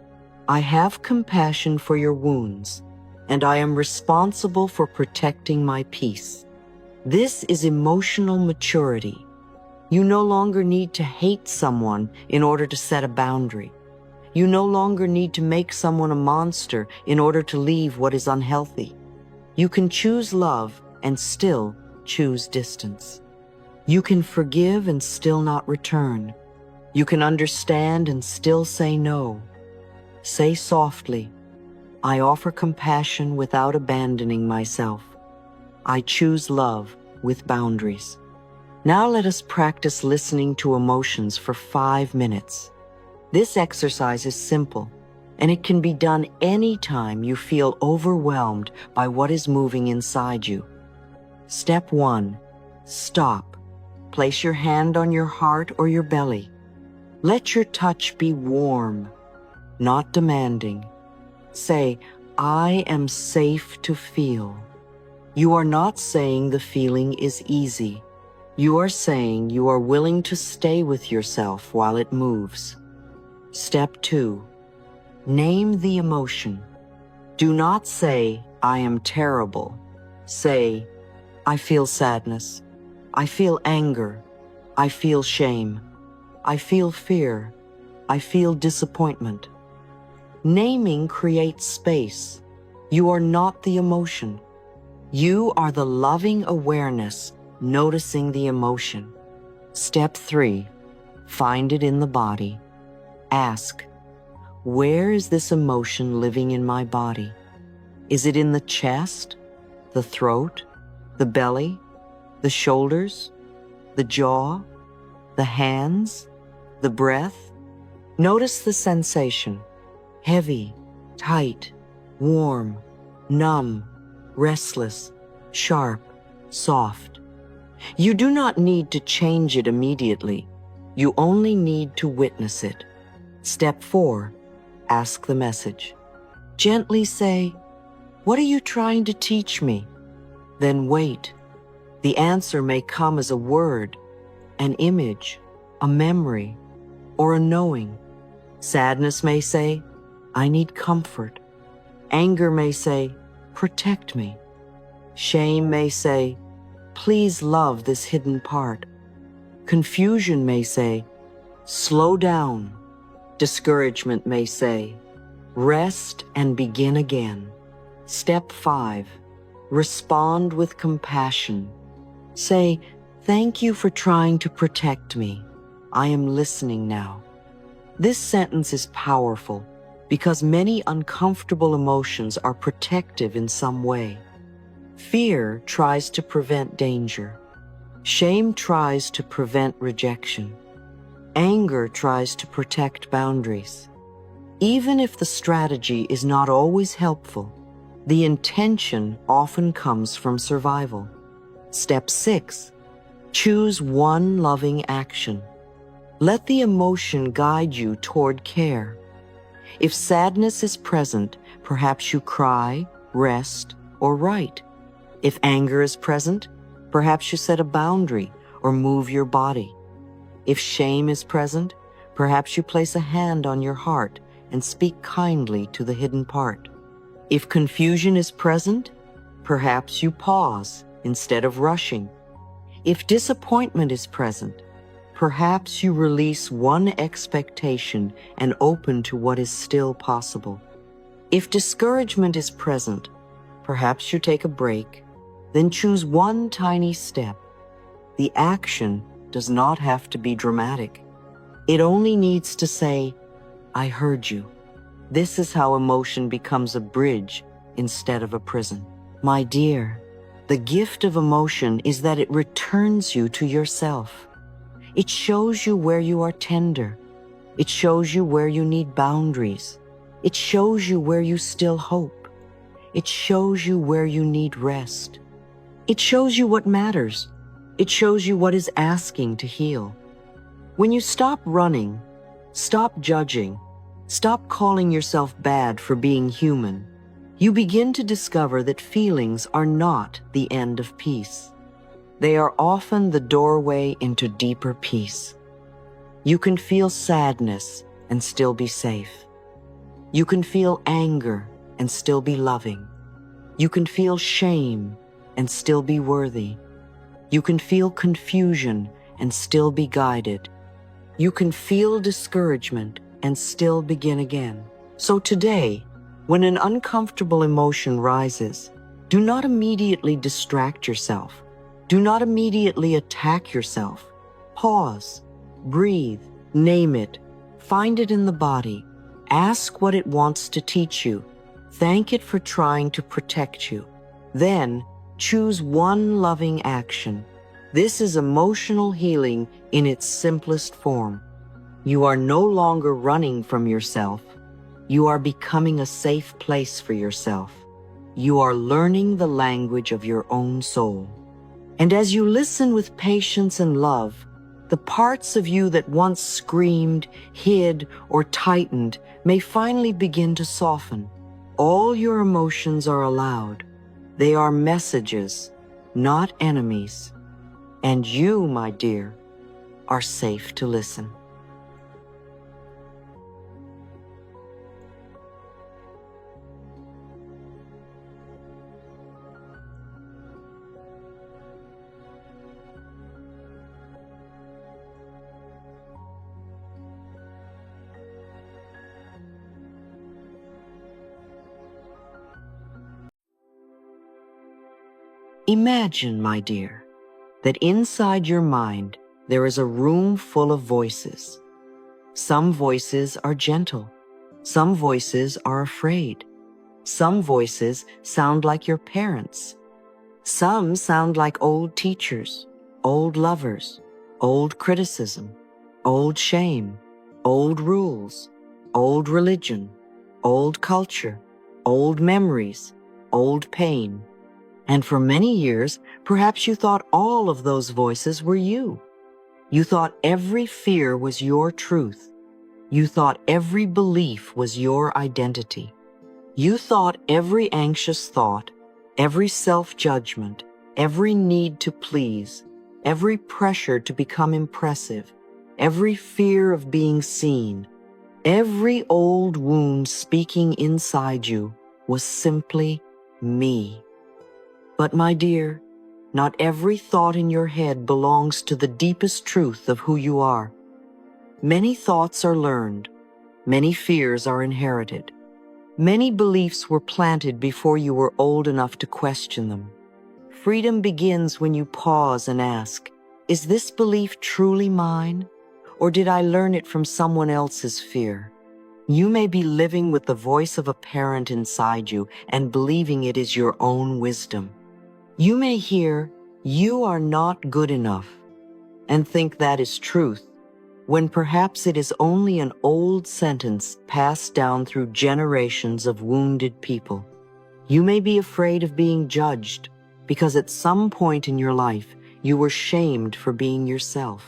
"I have compassion for your wounds, and I am responsible for protecting my peace." This is emotional maturity. You no longer need to hate someone in order to set a boundary. You no longer need to make someone a monster in order to leave what is unhealthy. You can choose love and still choose distance. You can forgive and still not return. You can understand and still say no. Say softly, "I offer compassion without abandoning myself. I choose love with boundaries." Now let us practice listening to emotions for 5 minutes. This exercise is simple, and it can be done anytime you feel overwhelmed by what is moving inside you. Step 1. Stop. Place your hand on your heart or your belly. Let your touch be warm, not demanding. Say, "I am safe to feel." You are not saying the feeling is easy. You are saying you are willing to stay with yourself while it moves. Step 2. Name the emotion. Do not say, "I am terrible." Say, "I feel sadness. I feel anger. I feel shame. I feel fear. I feel disappointment." Naming creates space. You are not the emotion. You are the loving awareness noticing the emotion. Step 3. Find it in the body. Ask, "Where is this emotion living in my body? Is it in the chest, the throat, the belly, the shoulders, the jaw, the hands, the breath?" Notice the sensation: heavy, tight, warm, numb, restless, sharp, soft. You do not need to change it immediately. You only need to witness it. Step 4. Ask the message. Gently say, "What are you trying to teach me?" Then wait. The answer may come as a word, an image, a memory, or a knowing. Sadness may say, "I need comfort." Anger may say, "Protect me." Shame may say, "Please love this hidden part." Confusion may say, "Slow down." Discouragement may say, "Rest and begin again." Step 5. Respond with compassion. Say, "Thank you for trying to protect me. I am listening now." This sentence is powerful because many uncomfortable emotions are protective in some way. Fear tries to prevent danger. Shame tries to prevent rejection. Anger tries to protect boundaries. Even if the strategy is not always helpful, the intention often comes from survival. Step 6. Choose one loving action. Let the emotion guide you toward care. If sadness is present, perhaps you cry, rest, or write. If anger is present, perhaps you set a boundary or move your body. If shame is present, perhaps you place a hand on your heart and speak kindly to the hidden part. If confusion is present, perhaps you pause instead of rushing. If disappointment is present, perhaps you release one expectation and open to what is still possible. If discouragement is present, perhaps you take a break, then choose one tiny step. The action does not have to be dramatic. It only needs to say, "I heard you." This is how emotion becomes a bridge instead of a prison. My dear, The gift of emotion is that it returns you to yourself. It shows you where you are tender. It shows you where you need boundaries. It shows you where you still hope. It shows you where you need rest. It shows you what matters. It shows you what is asking to heal. When you stop running, stop judging, stop calling yourself bad for being human, you begin to discover that feelings are not the end of peace. They are often the doorway into deeper peace. You can feel sadness and still be safe. You can feel anger and still be loving. You can feel shame and still be worthy. You can feel confusion and still be guided. You can feel discouragement and still begin again. So today, when an uncomfortable emotion rises, do not immediately distract yourself. Do not immediately attack yourself. Pause, breathe, name it, find it in the body. Ask what it wants to teach you. Thank it for trying to protect you. Then, choose one loving action. This is emotional healing in its simplest form. You are no longer running from yourself. You are becoming a safe place for yourself. You are learning the language of your own soul. And as you listen with patience and love, the parts of you that once screamed, hid, or tightened may finally begin to soften. All your emotions are allowed. They are messages, not enemies. And you, my dear, are safe to listen. Imagine, my dear, that inside your mind there is a room full of voices. Some voices are gentle. Some voices are afraid. Some voices sound like your parents. Some sound like old teachers, old lovers, old criticism, old shame, old rules, old religion, old culture, old memories, old pain. And for many years, perhaps you thought all of those voices were you. You thought every fear was your truth. You thought every belief was your identity. You thought every anxious thought, every self-judgment, every need to please, every pressure to become impressive, every fear of being seen, every old wound speaking inside you was simply me. But my dear, not every thought in your head belongs to the deepest truth of who you are. Many thoughts are learned. Many fears are inherited. Many beliefs were planted before you were old enough to question them. Freedom begins when you pause and ask, is this belief truly mine? Or did I learn it from someone else's fear? You may be living with the voice of a parent inside you and believing it is your own wisdom. You may hear, you are not good enough, and think that is truth, when perhaps it is only an old sentence passed down through generations of wounded people. You may be afraid of being judged because at some point in your life you were shamed for being yourself.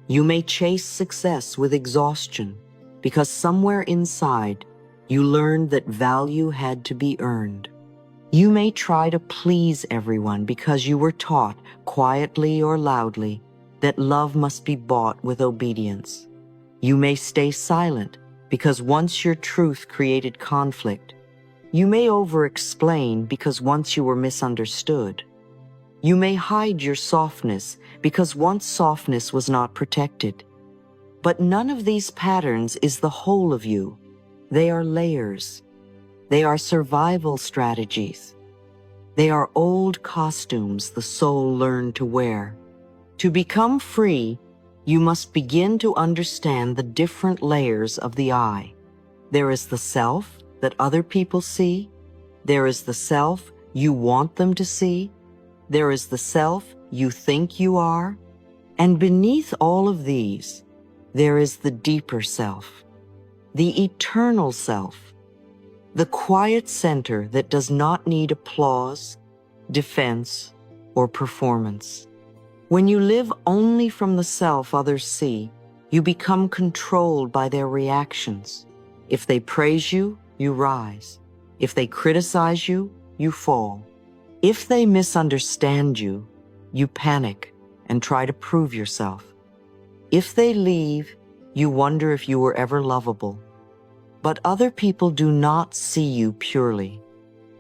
You may chase success with exhaustion because somewhere inside you learned that value had to be earned. You may try to please everyone because you were taught, quietly or loudly, that love must be bought with obedience. You may stay silent because once your truth created conflict. You may over-explain because once you were misunderstood. You may hide your softness because once softness was not protected. But none of these patterns is the whole of you. They are layers. They are survival strategies. They are old costumes the soul learned to wear. To become free, you must begin to understand the different layers of the I. There is the self that other people see. There is the self you want them to see. There is the self you think you are, and beneath all of these, there is the deeper self, the eternal self, the quiet center that does not need applause, defense, or performance. When you live only from the self others see, you become controlled by their reactions. If they praise you, you rise. If they criticize you, you fall. If they misunderstand you, you panic and try to prove yourself. If they leave, you wonder if you were ever lovable. But other people do not see you purely.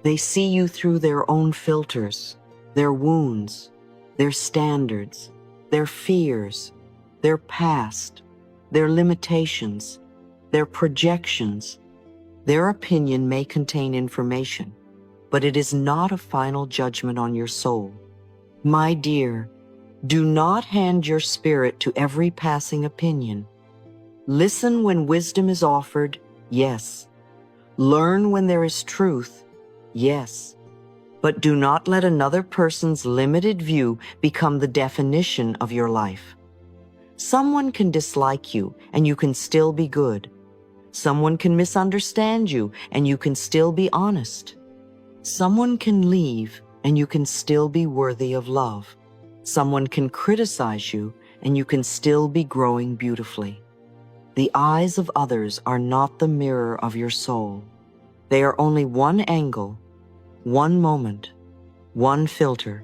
They see you through their own filters, their wounds, their standards, their fears, their past, their limitations, their projections. Their opinion may contain information, but it is not a final judgment on your soul. My dear, do not hand your spirit to every passing opinion. Listen when wisdom is offered, yes. Learn when there is truth, yes. But do not let another person's limited view become the definition of your life. Someone can dislike you and you can still be good. Someone can misunderstand you and you can still be honest. Someone can leave and you can still be worthy of love. Someone can criticize you and you can still be growing beautifully. The eyes of others are not the mirror of your soul. They are only one angle, one moment, one filter.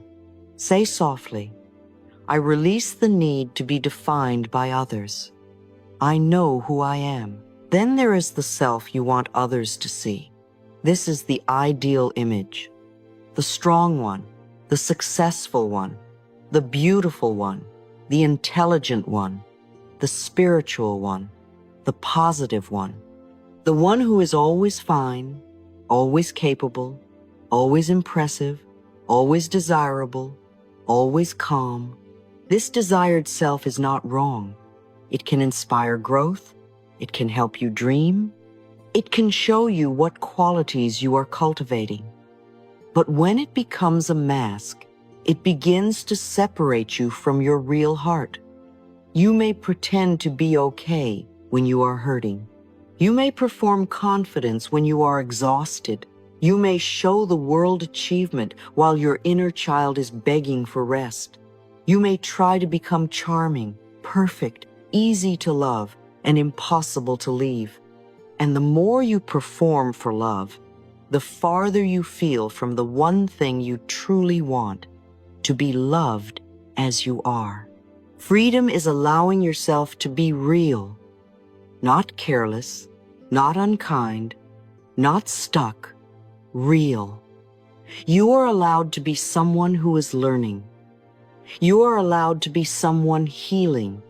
Say softly, I release the need to be defined by others. I know who I am. Then there is the self you want others to see. This is the ideal image. The strong one, the successful one, the beautiful one, the intelligent one, the spiritual one, the positive one, the one who is always fine, always capable, always impressive, always desirable, always calm. This desired self is not wrong. It can inspire growth. It can help you dream. It can show you what qualities you are cultivating. But when it becomes a mask, it begins to separate you from your real heart. You may pretend to be okay when you are hurting. You may perform confidence when you are exhausted. You may show the world achievement while your inner child is begging for rest. You may try to become charming, perfect, easy to love, and impossible to leave. And the more you perform for love, the farther you feel from the one thing you truly want, to be loved as you are. Freedom is allowing yourself to be real, not careless, not unkind, not stuck, real. You are allowed to be someone who is learning. You are allowed to be someone healing.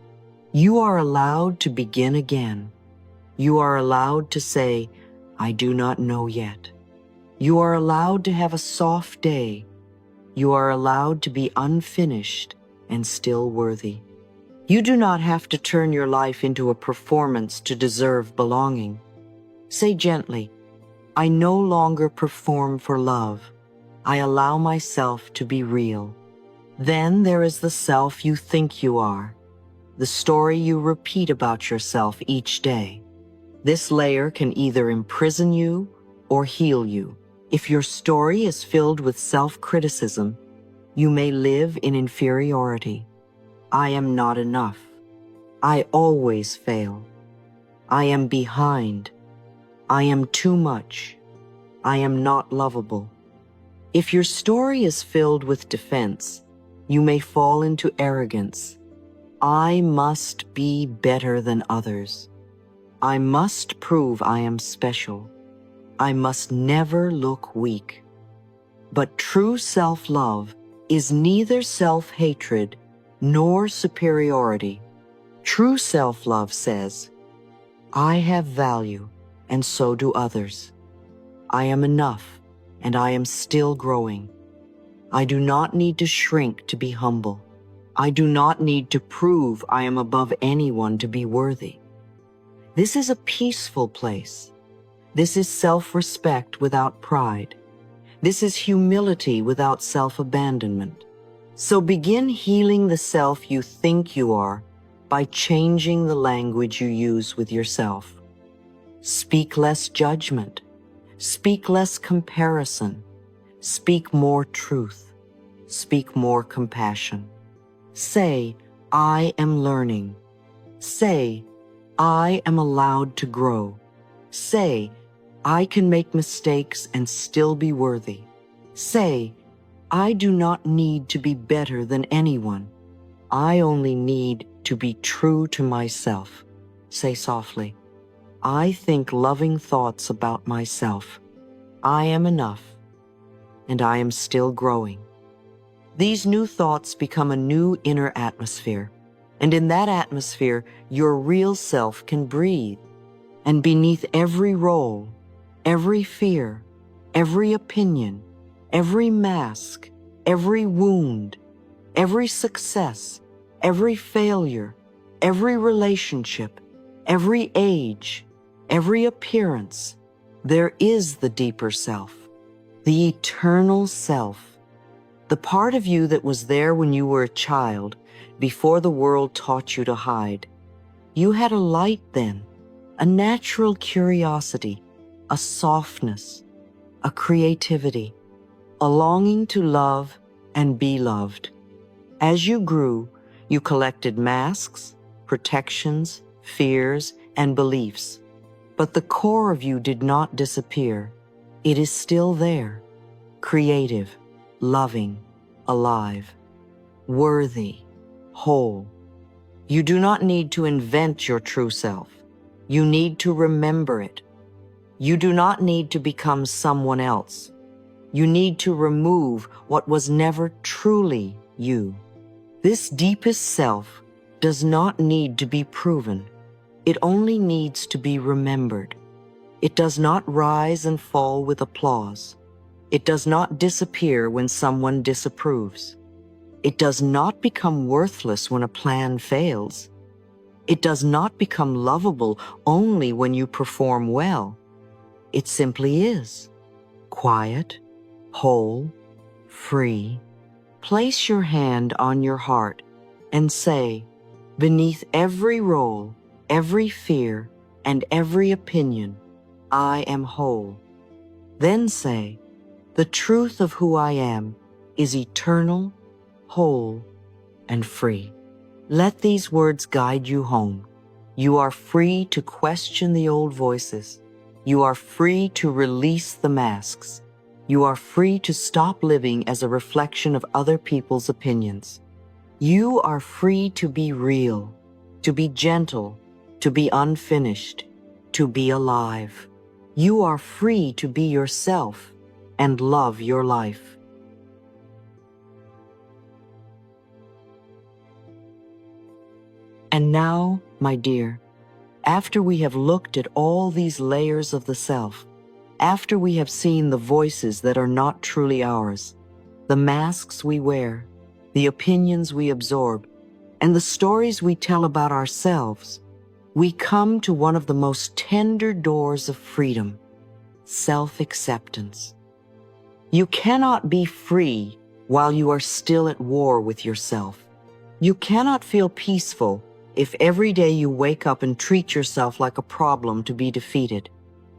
You are allowed to begin again. You are allowed to say, I do not know yet. You are allowed to have a soft day. You are allowed to be unfinished and still worthy. You do not have to turn your life into a performance to deserve belonging. Say gently, I no longer perform for love. I allow myself to be real. Then there is the self you think you are, the story you repeat about yourself each day. This layer can either imprison you or heal you. If your story is filled with self-criticism, you may live in inferiority. I am not enough. I always fail. I am behind. I am too much. I am not lovable. If your story is filled with defense, you may fall into arrogance. I must be better than others. I must prove I am special. I must never look weak. But true self-love is neither self-hatred nor superiority. True self-love says, I have value, and so do others. I am enough, and I am still growing. I do not need to shrink to be humble. I do not need to prove I am above anyone to be worthy. This is a peaceful place. This is self-respect without pride. This is humility without self-abandonment. So begin healing the self you think you are by changing the language you use with yourself. Speak less judgment. Speak less comparison. Speak more truth. Speak more compassion. Say, I am learning. Say, I am allowed to grow. Say, I can make mistakes and still be worthy. Say, I do not need to be better than anyone. I only need to be true to myself. Say softly, I think loving thoughts about myself. I am enough, and I am still growing. These new thoughts become a new inner atmosphere, and in that atmosphere, your real self can breathe. And beneath every role, every fear, every opinion, every mask, every wound, every success, every failure, every relationship, every age, every appearance, there is the deeper self, the eternal self, the part of you that was there when you were a child, before the world taught you to hide. You had a light then, a natural curiosity, a softness, a creativity, a longing to love and be loved. As you grew, you collected masks, protections, fears, and beliefs. But the core of you did not disappear. It is still there, creative, loving, alive, worthy, whole. You do not need to invent your true self. You need to remember it. You do not need to become someone else. You need to remove what was never truly you. This deepest self does not need to be proven. It only needs to be remembered. It does not rise and fall with applause. It does not disappear when someone disapproves. It does not become worthless when a plan fails. It does not become lovable only when you perform well. It simply is. Quiet, whole, free. Place your hand on your heart and say, beneath every role, every fear, and every opinion, I am whole. Then say, the truth of who I am is eternal, whole, and free. Let these words guide you home. You are free to question the old voices. You are free to release the masks. You are free to stop living as a reflection of other people's opinions. You are free to be real, to be gentle, to be unfinished, to be alive. You are free to be yourself and love your life. And now, my dear, after we have looked at all these layers of the self, after we have seen the voices that are not truly ours, the masks we wear, the opinions we absorb, and the stories we tell about ourselves, we come to one of the most tender doors of freedom, self-acceptance. You cannot be free while you are still at war with yourself. You cannot feel peaceful if every day you wake up and treat yourself like a problem to be defeated.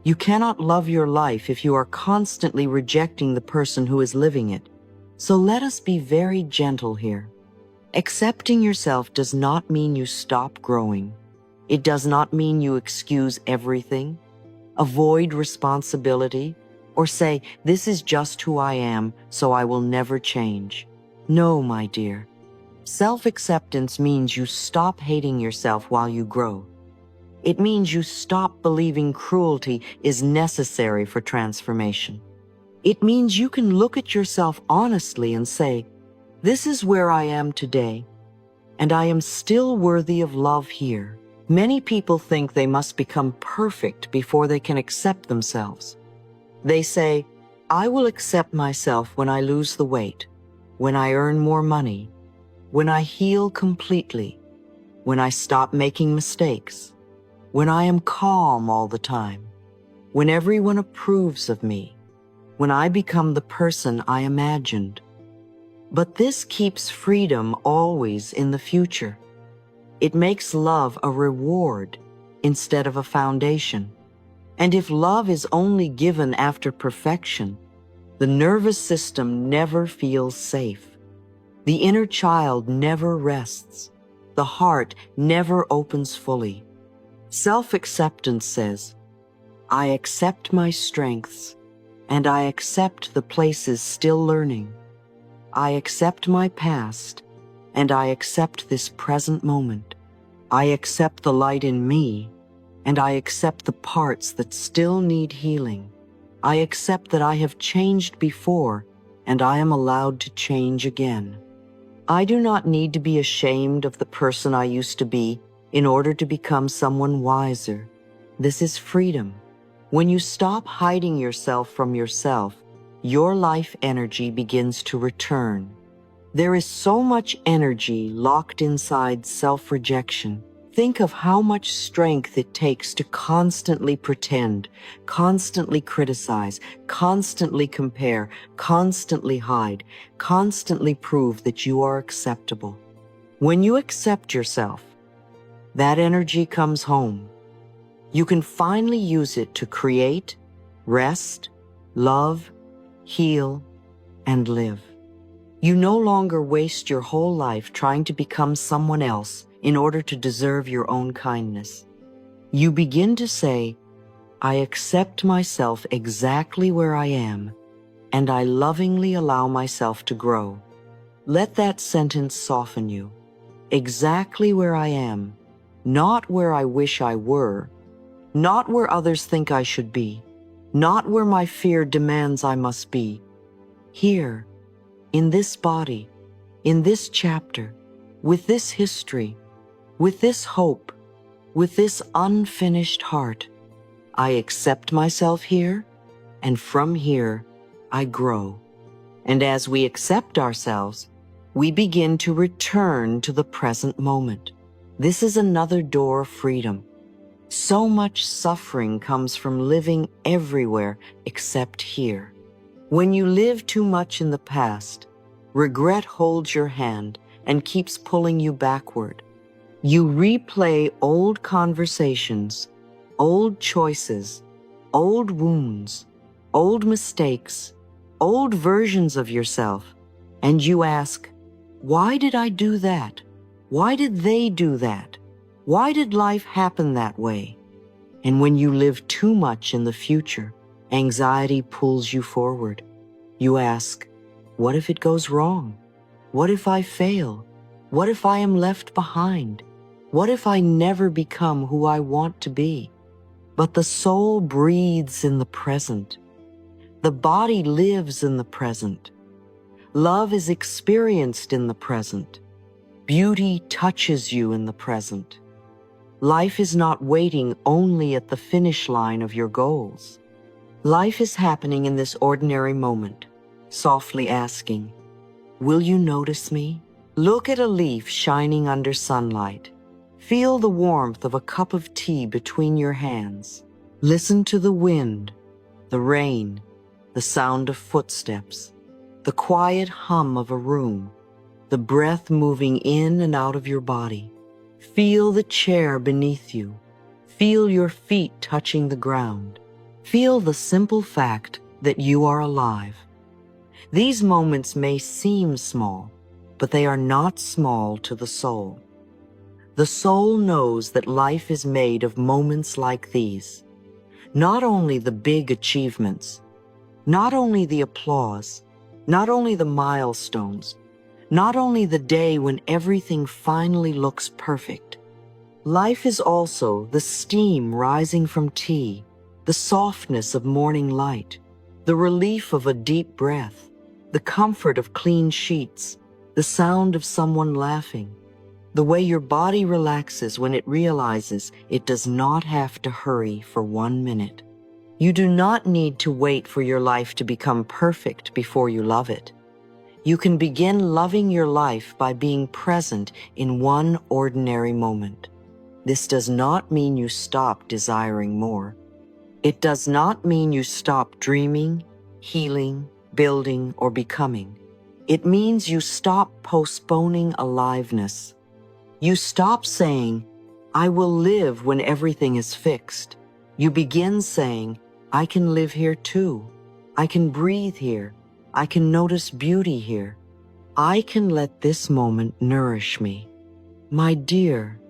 You cannot love your life if you are constantly rejecting the person who is living it. So let us be very gentle here. Accepting yourself does not mean you stop growing. It does not mean you excuse everything, avoid responsibility, or say, this is just who I am, so I will never change. No, my dear. Self-acceptance means you stop hating yourself while you grow. It means you stop believing cruelty is necessary for transformation. It means you can look at yourself honestly and say, this is where I am today, and I am still worthy of love here. Many people think they must become perfect before they can accept themselves. They say, I will accept myself when I lose the weight, when I earn more money, when I heal completely, when I stop making mistakes, when I am calm all the time, when everyone approves of me, when I become the person I imagined. But this keeps freedom always in the future. It makes love a reward instead of a foundation. And if love is only given after perfection, the nervous system never feels safe. The inner child never rests. The heart never opens fully. Self-acceptance says, I accept my strengths, and I accept the places still learning. I accept my past, and I accept this present moment. I accept the light in me, and I accept the parts that still need healing. I accept that I have changed before, and I am allowed to change again. I do not need to be ashamed of the person I used to be in order to become someone wiser. This is freedom. When you stop hiding yourself from yourself, your life energy begins to return. There is so much energy locked inside self-rejection. Think of how much strength it takes to constantly pretend, constantly criticize, constantly compare, constantly hide, constantly prove that you are acceptable. When you accept yourself, that energy comes home. You can finally use it to create, rest, love, heal, and live. You no longer waste your whole life trying to become someone else in order to deserve your own kindness. You begin to say, I accept myself exactly where I am, and I lovingly allow myself to grow. Let that sentence soften you. Exactly where I am, not where I wish I were, not where others think I should be, not where my fear demands I must be. Here, in this body, in this chapter, with this history, with this hope, with this unfinished heart, I accept myself here, and from here, I grow. And as we accept ourselves, we begin to return to the present moment. This is another door of freedom. So much suffering comes from living everywhere except here. When you live too much in the past, regret holds your hand and keeps pulling you backward. You replay old conversations, old choices, old wounds, old mistakes, old versions of yourself, and you ask, why did I do that? Why did they do that? Why did life happen that way? And when you live too much in the future, anxiety pulls you forward. You ask, what if it goes wrong? What if I fail? What if I am left behind? What if I never become who I want to be? But the soul breathes in the present. The body lives in the present. Love is experienced in the present. Beauty touches you in the present. Life is not waiting only at the finish line of your goals. Life is happening in this ordinary moment, softly asking, will you notice me? Look at a leaf shining under sunlight. Feel the warmth of a cup of tea between your hands. Listen to the wind, the rain, the sound of footsteps, the quiet hum of a room, the breath moving in and out of your body. Feel the chair beneath you. Feel your feet touching the ground. Feel the simple fact that you are alive. These moments may seem small, but they are not small to the soul. The soul knows that life is made of moments like these. Not only the big achievements, not only the applause, not only the milestones, not only the day when everything finally looks perfect. Life is also the steam rising from tea, the softness of morning light, the relief of a deep breath, the comfort of clean sheets, the sound of someone laughing, the way your body relaxes when it realizes it does not have to hurry for 1 minute. You do not need to wait for your life to become perfect before you love it. You can begin loving your life by being present in one ordinary moment. This does not mean you stop desiring more. It does not mean you stop dreaming, healing, building, or becoming. It means you stop postponing aliveness. You stop saying, I will live when everything is fixed. You begin saying, I can live here too. I can breathe here. I can notice beauty here. I can let this moment nourish me. My dear,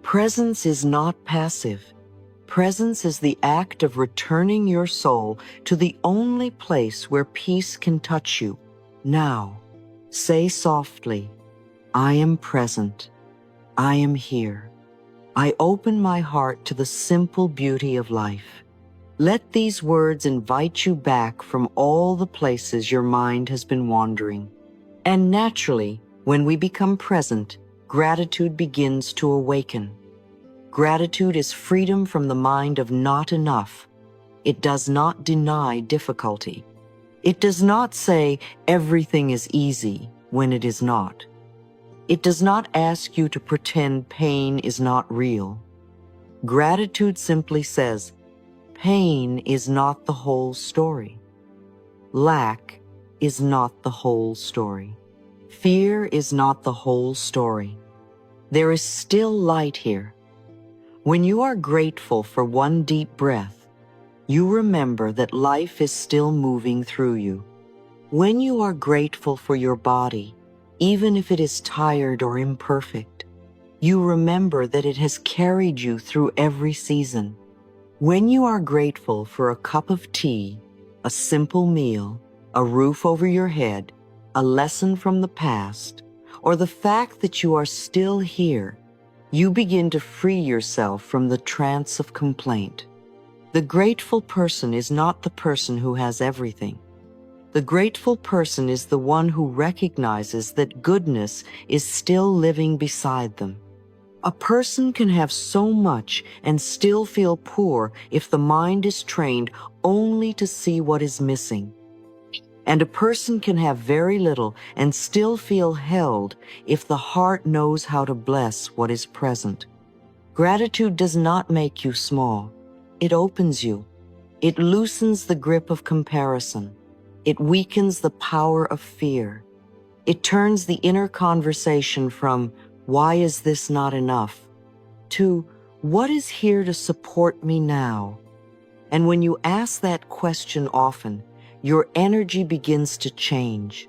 presence is not passive. Presence is the act of returning your soul to the only place where peace can touch you. Now, say softly, I am present. I am here. I open my heart to the simple beauty of life. Let these words invite you back from all the places your mind has been wandering. And naturally, when we become present, gratitude begins to awaken. Gratitude is freedom from the mind of not enough. It does not deny difficulty. It does not say everything is easy when it is not. It does not ask you to pretend pain is not real. Gratitude simply says, pain is not the whole story. Lack is not the whole story. Fear is not the whole story. There is still light here. When you are grateful for one deep breath, you remember that life is still moving through you. When you are grateful for your body, even if it is tired or imperfect, you remember that it has carried you through every season. When you are grateful for a cup of tea, a simple meal, a roof over your head, a lesson from the past, or the fact that you are still here, you begin to free yourself from the trance of complaint. The grateful person is not the person who has everything. The grateful person is the one who recognizes that goodness is still living beside them. A person can have so much and still feel poor if the mind is trained only to see what is missing. And a person can have very little and still feel held if the heart knows how to bless what is present. Gratitude does not make you small. It opens you. It loosens the grip of comparison. It weakens the power of fear. It turns the inner conversation from, why is this not enough, to, what is here to support me now? And when you ask that question often, your energy begins to change.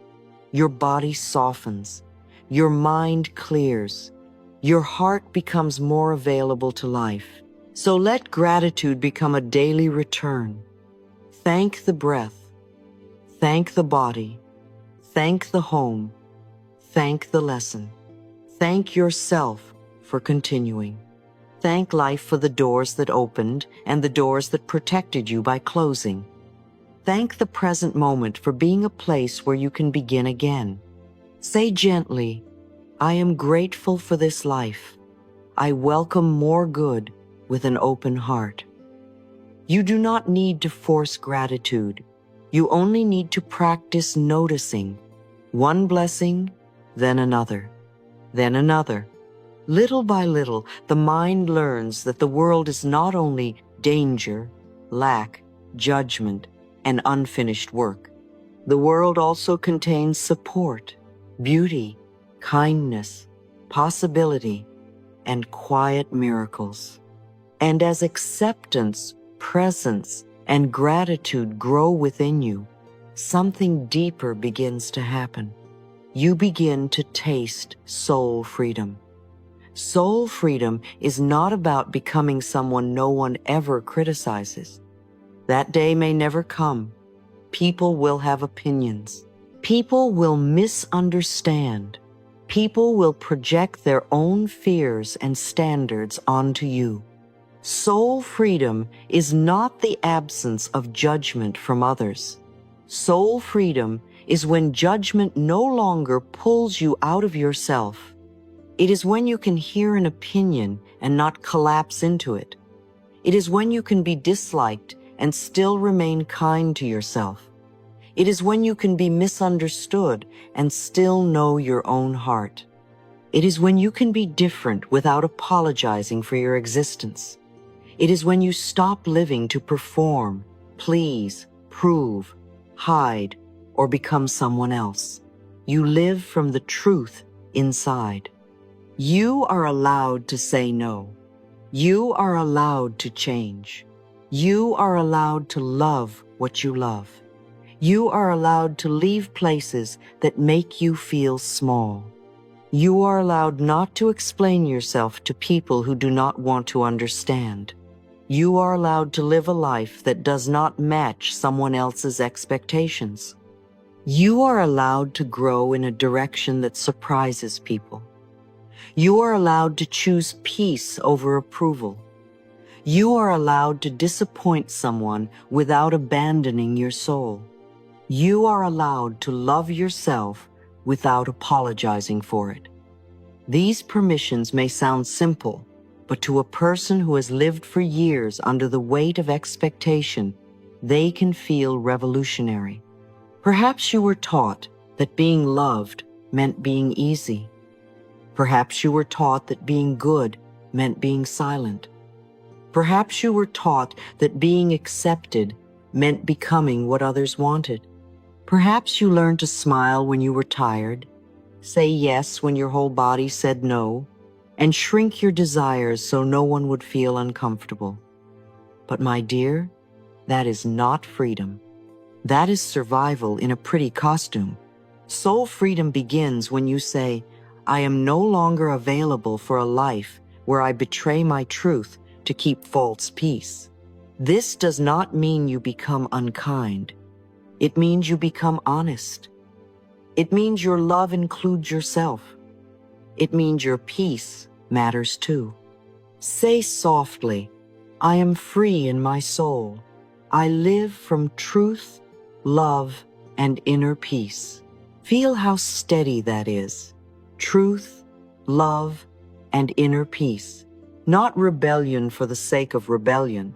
Your body softens. Your mind clears. Your heart becomes more available to life. So let gratitude become a daily return. Thank the breath. Thank the body. Thank the home. Thank the lesson. Thank yourself for continuing. Thank life for the doors that opened and the doors that protected you by closing. Thank the present moment for being a place where you can begin again. Say gently, I am grateful for this life. I welcome more good with an open heart. You do not need to force gratitude. You only need to practice noticing. One blessing, then another, then another. Little by little, the mind learns that the world is not only danger, lack, judgment, and unfinished work. The world also contains support, beauty, kindness, possibility, and quiet miracles. And as acceptance, presence, and gratitude grow within you, something deeper begins to happen. You begin to taste soul freedom. Soul freedom is not about becoming someone no one ever criticizes. That day may never come. People will have opinions. People will misunderstand. People will project their own fears and standards onto you. Soul freedom is not the absence of judgment from others. Soul freedom is when judgment no longer pulls you out of yourself. It is when you can hear an opinion and not collapse into it. It is when you can be disliked and still remain kind to yourself. It is when you can be misunderstood and still know your own heart. It is when you can be different without apologizing for your existence. It is when you stop living to perform, please, prove, hide, or become someone else. You live from the truth inside. You are allowed to say no. You are allowed to change. You are allowed to love what you love. You are allowed to leave places that make you feel small. You are allowed not to explain yourself to people who do not want to understand. You are allowed to live a life that does not match someone else's expectations. You are allowed to grow in a direction that surprises people. You are allowed to choose peace over approval. You are allowed to disappoint someone without abandoning your soul. You are allowed to love yourself without apologizing for it. These permissions may sound simple, but to a person who has lived for years under the weight of expectation, they can feel revolutionary. Perhaps you were taught that being loved meant being easy. Perhaps you were taught that being good meant being silent. Perhaps you were taught that being accepted meant becoming what others wanted. Perhaps you learned to smile when you were tired, say yes when your whole body said no, and shrink your desires so no one would feel uncomfortable. But my dear, that is not freedom. That is survival in a pretty costume. Soul freedom begins when you say, I am no longer available for a life where I betray my truth to keep false peace. This does not mean you become unkind. It means you become honest. It means your love includes yourself. It means your peace matters too. Say softly, I am free in my soul. I live from truth, love, and inner peace. Feel how steady that is. Truth, love, and inner peace. Not rebellion for the sake of rebellion.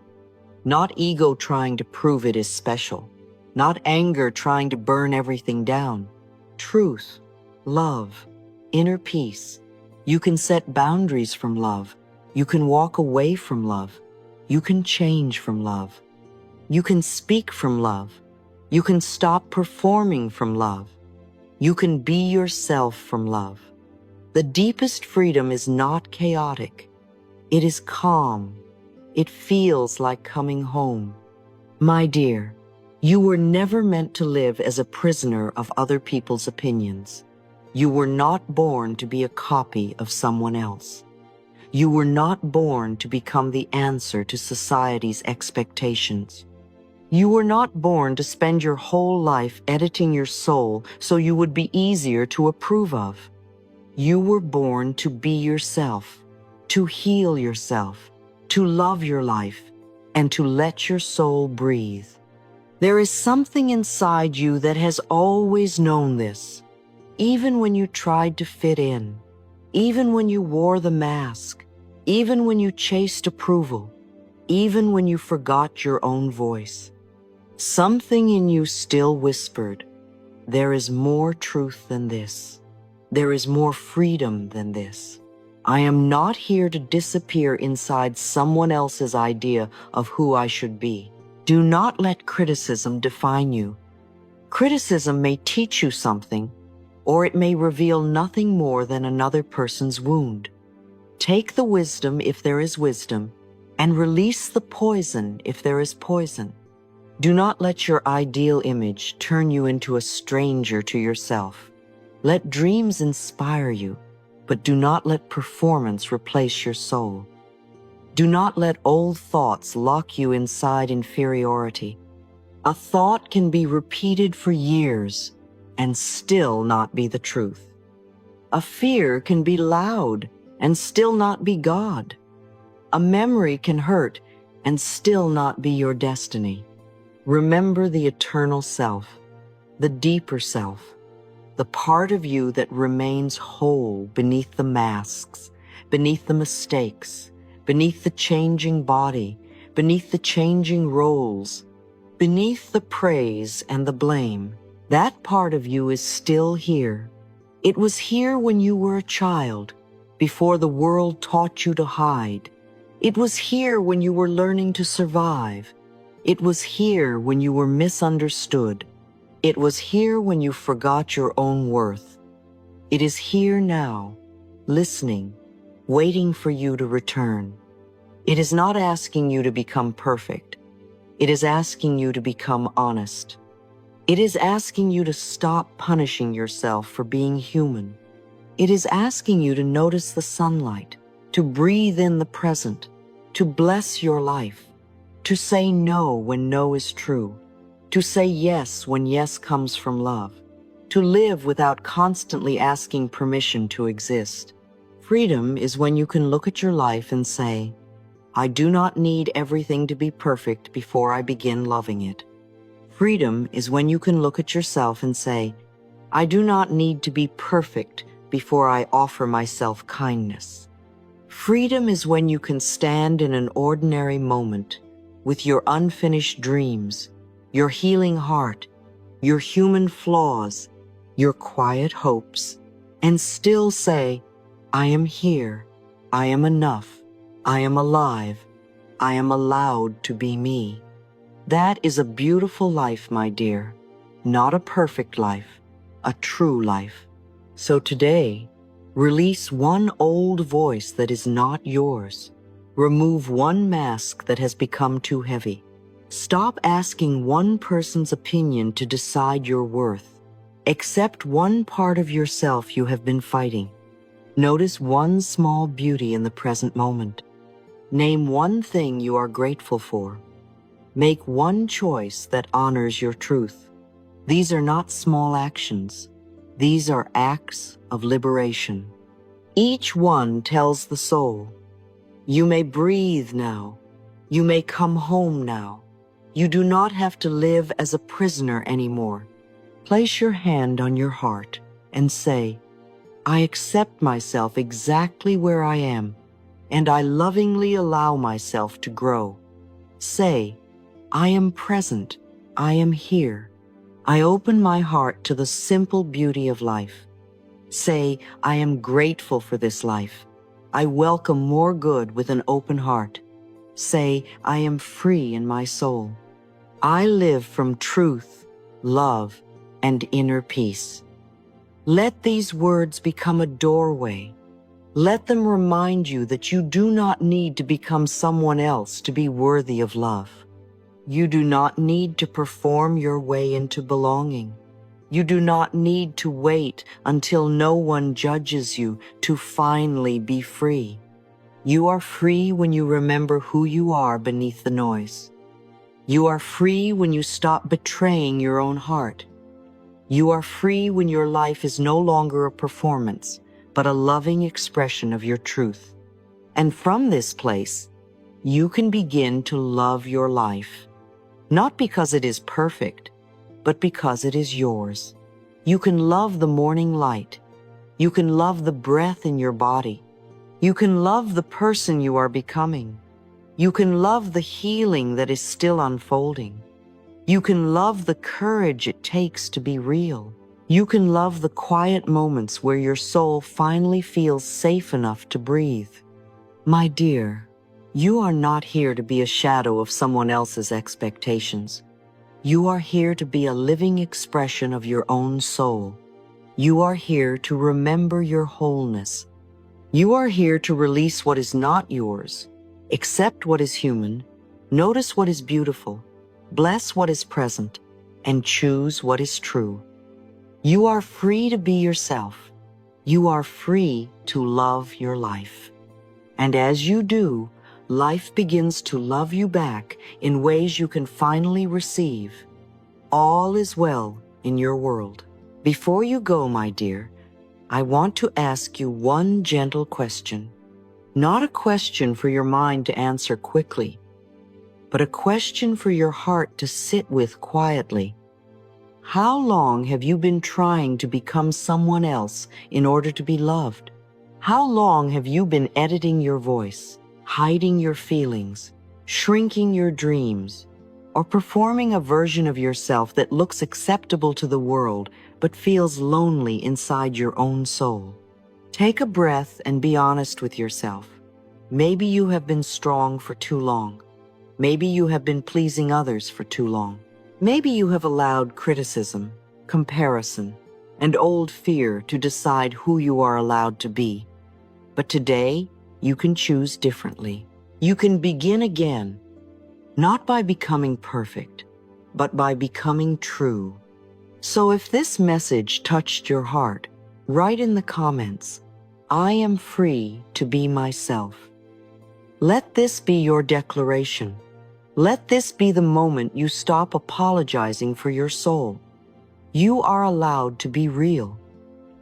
Not ego trying to prove it is special. Not anger trying to burn everything down. Truth, love, inner peace. You can set boundaries from love. You can walk away from love. You can change from love. You can speak from love. You can stop performing from love. You can be yourself from love. The deepest freedom is not chaotic. It is calm. It feels like coming home. My dear, you were never meant to live as a prisoner of other people's opinions. You were not born to be a copy of someone else. You were not born to become the answer to society's expectations. You were not born to spend your whole life editing your soul so you would be easier to approve of. You were born to be yourself, to heal yourself, to love your life, and to let your soul breathe. There is something inside you that has always known this, even when you tried to fit in, even when you wore the mask, even when you chased approval, even when you forgot your own voice. Something in you still whispered, there is more truth than this. There is more freedom than this. I am not here to disappear inside someone else's idea of who I should be. Do not let criticism define you. Criticism may teach you something, or it may reveal nothing more than another person's wound. Take the wisdom if there is wisdom, and release the poison if there is poison. Do not let your ideal image turn you into a stranger to yourself. Let dreams inspire you, but do not let performance replace your soul. Do not let old thoughts lock you inside inferiority. A thought can be repeated for years and still not be the truth. A fear can be loud and still not be God. A memory can hurt and still not be your destiny. Remember the eternal self, the deeper self, the part of you that remains whole beneath the masks, beneath the mistakes, beneath the changing body, beneath the changing roles, beneath the praise and the blame. That part of you is still here. It was here when you were a child, before the world taught you to hide. It was here when you were learning to survive. It was here when you were misunderstood. It was here when you forgot your own worth. It is here now, listening, waiting for you to return. It is not asking you to become perfect. It is asking you to become honest. It is asking you to stop punishing yourself for being human. It is asking you to notice the sunlight, to breathe in the present, to bless your life, to say no when no is true, to say yes when yes comes from love, to live without constantly asking permission to exist. Freedom is when you can look at your life and say, I do not need everything to be perfect before I begin loving it. Freedom is when you can look at yourself and say, I do not need to be perfect before I offer myself kindness. Freedom is when you can stand in an ordinary moment with your unfinished dreams, your healing heart, your human flaws, your quiet hopes, and still say, I am here, I am enough, I am alive, I am allowed to be me. That is a beautiful life, my dear, not a perfect life, a true life. So today, release one old voice that is not yours. Remove one mask that has become too heavy. Stop asking one person's opinion to decide your worth. Accept one part of yourself you have been fighting. Notice one small beauty in the present moment. Name one thing you are grateful for. Make one choice that honors your truth. These are not small actions. These are acts of liberation. Each one tells the soul, you may breathe now. You may come home now. You do not have to live as a prisoner anymore. Place your hand on your heart and say, I accept myself exactly where I am, and I lovingly allow myself to grow. Say, I am present. I am here. I open my heart to the simple beauty of life. Say, I am grateful for this life. I welcome more good with an open heart. Say, I am free in my soul. I live from truth, love, and inner peace. Let these words become a doorway. Let them remind you that you do not need to become someone else to be worthy of love. You do not need to perform your way into belonging. You do not need to wait until no one judges you to finally be free. You are free when you remember who you are beneath the noise. You are free when you stop betraying your own heart. You are free when your life is no longer a performance, but a loving expression of your truth. And from this place, you can begin to love your life. Not because it is perfect, but because it is yours. You can love the morning light. You can love the breath in your body. You can love the person you are becoming. You can love the healing that is still unfolding. You can love the courage it takes to be real. You can love the quiet moments where your soul finally feels safe enough to breathe. My dear, you are not here to be a shadow of someone else's expectations. You are here to be a living expression of your own soul. You are here to remember your wholeness. You are here to release what is not yours, accept what is human, notice what is beautiful, bless what is present, and choose what is true. You are free to be yourself. You are free to love your life. And as you do, life begins to love you back in ways you can finally receive. All is well in your world. Before you go, my dear, I want to ask you one gentle question. Not a question for your mind to answer quickly, but a question for your heart to sit with quietly. How long have you been trying to become someone else in order to be loved? How long have you been editing your voice, hiding your feelings, shrinking your dreams, or performing a version of yourself that looks acceptable to the world but feels lonely inside your own soul? Take a breath and be honest with yourself. Maybe you have been strong for too long. Maybe you have been pleasing others for too long. Maybe you have allowed criticism, comparison, and old fear to decide who you are allowed to be. But today, you can choose differently. You can begin again, not by becoming perfect, but by becoming true. So if this message touched your heart, write in the comments, "I am free to be myself." Let this be your declaration. Let this be the moment you stop apologizing for your soul. You are allowed to be real.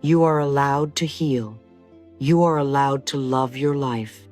You are allowed to heal. You are allowed to love your life.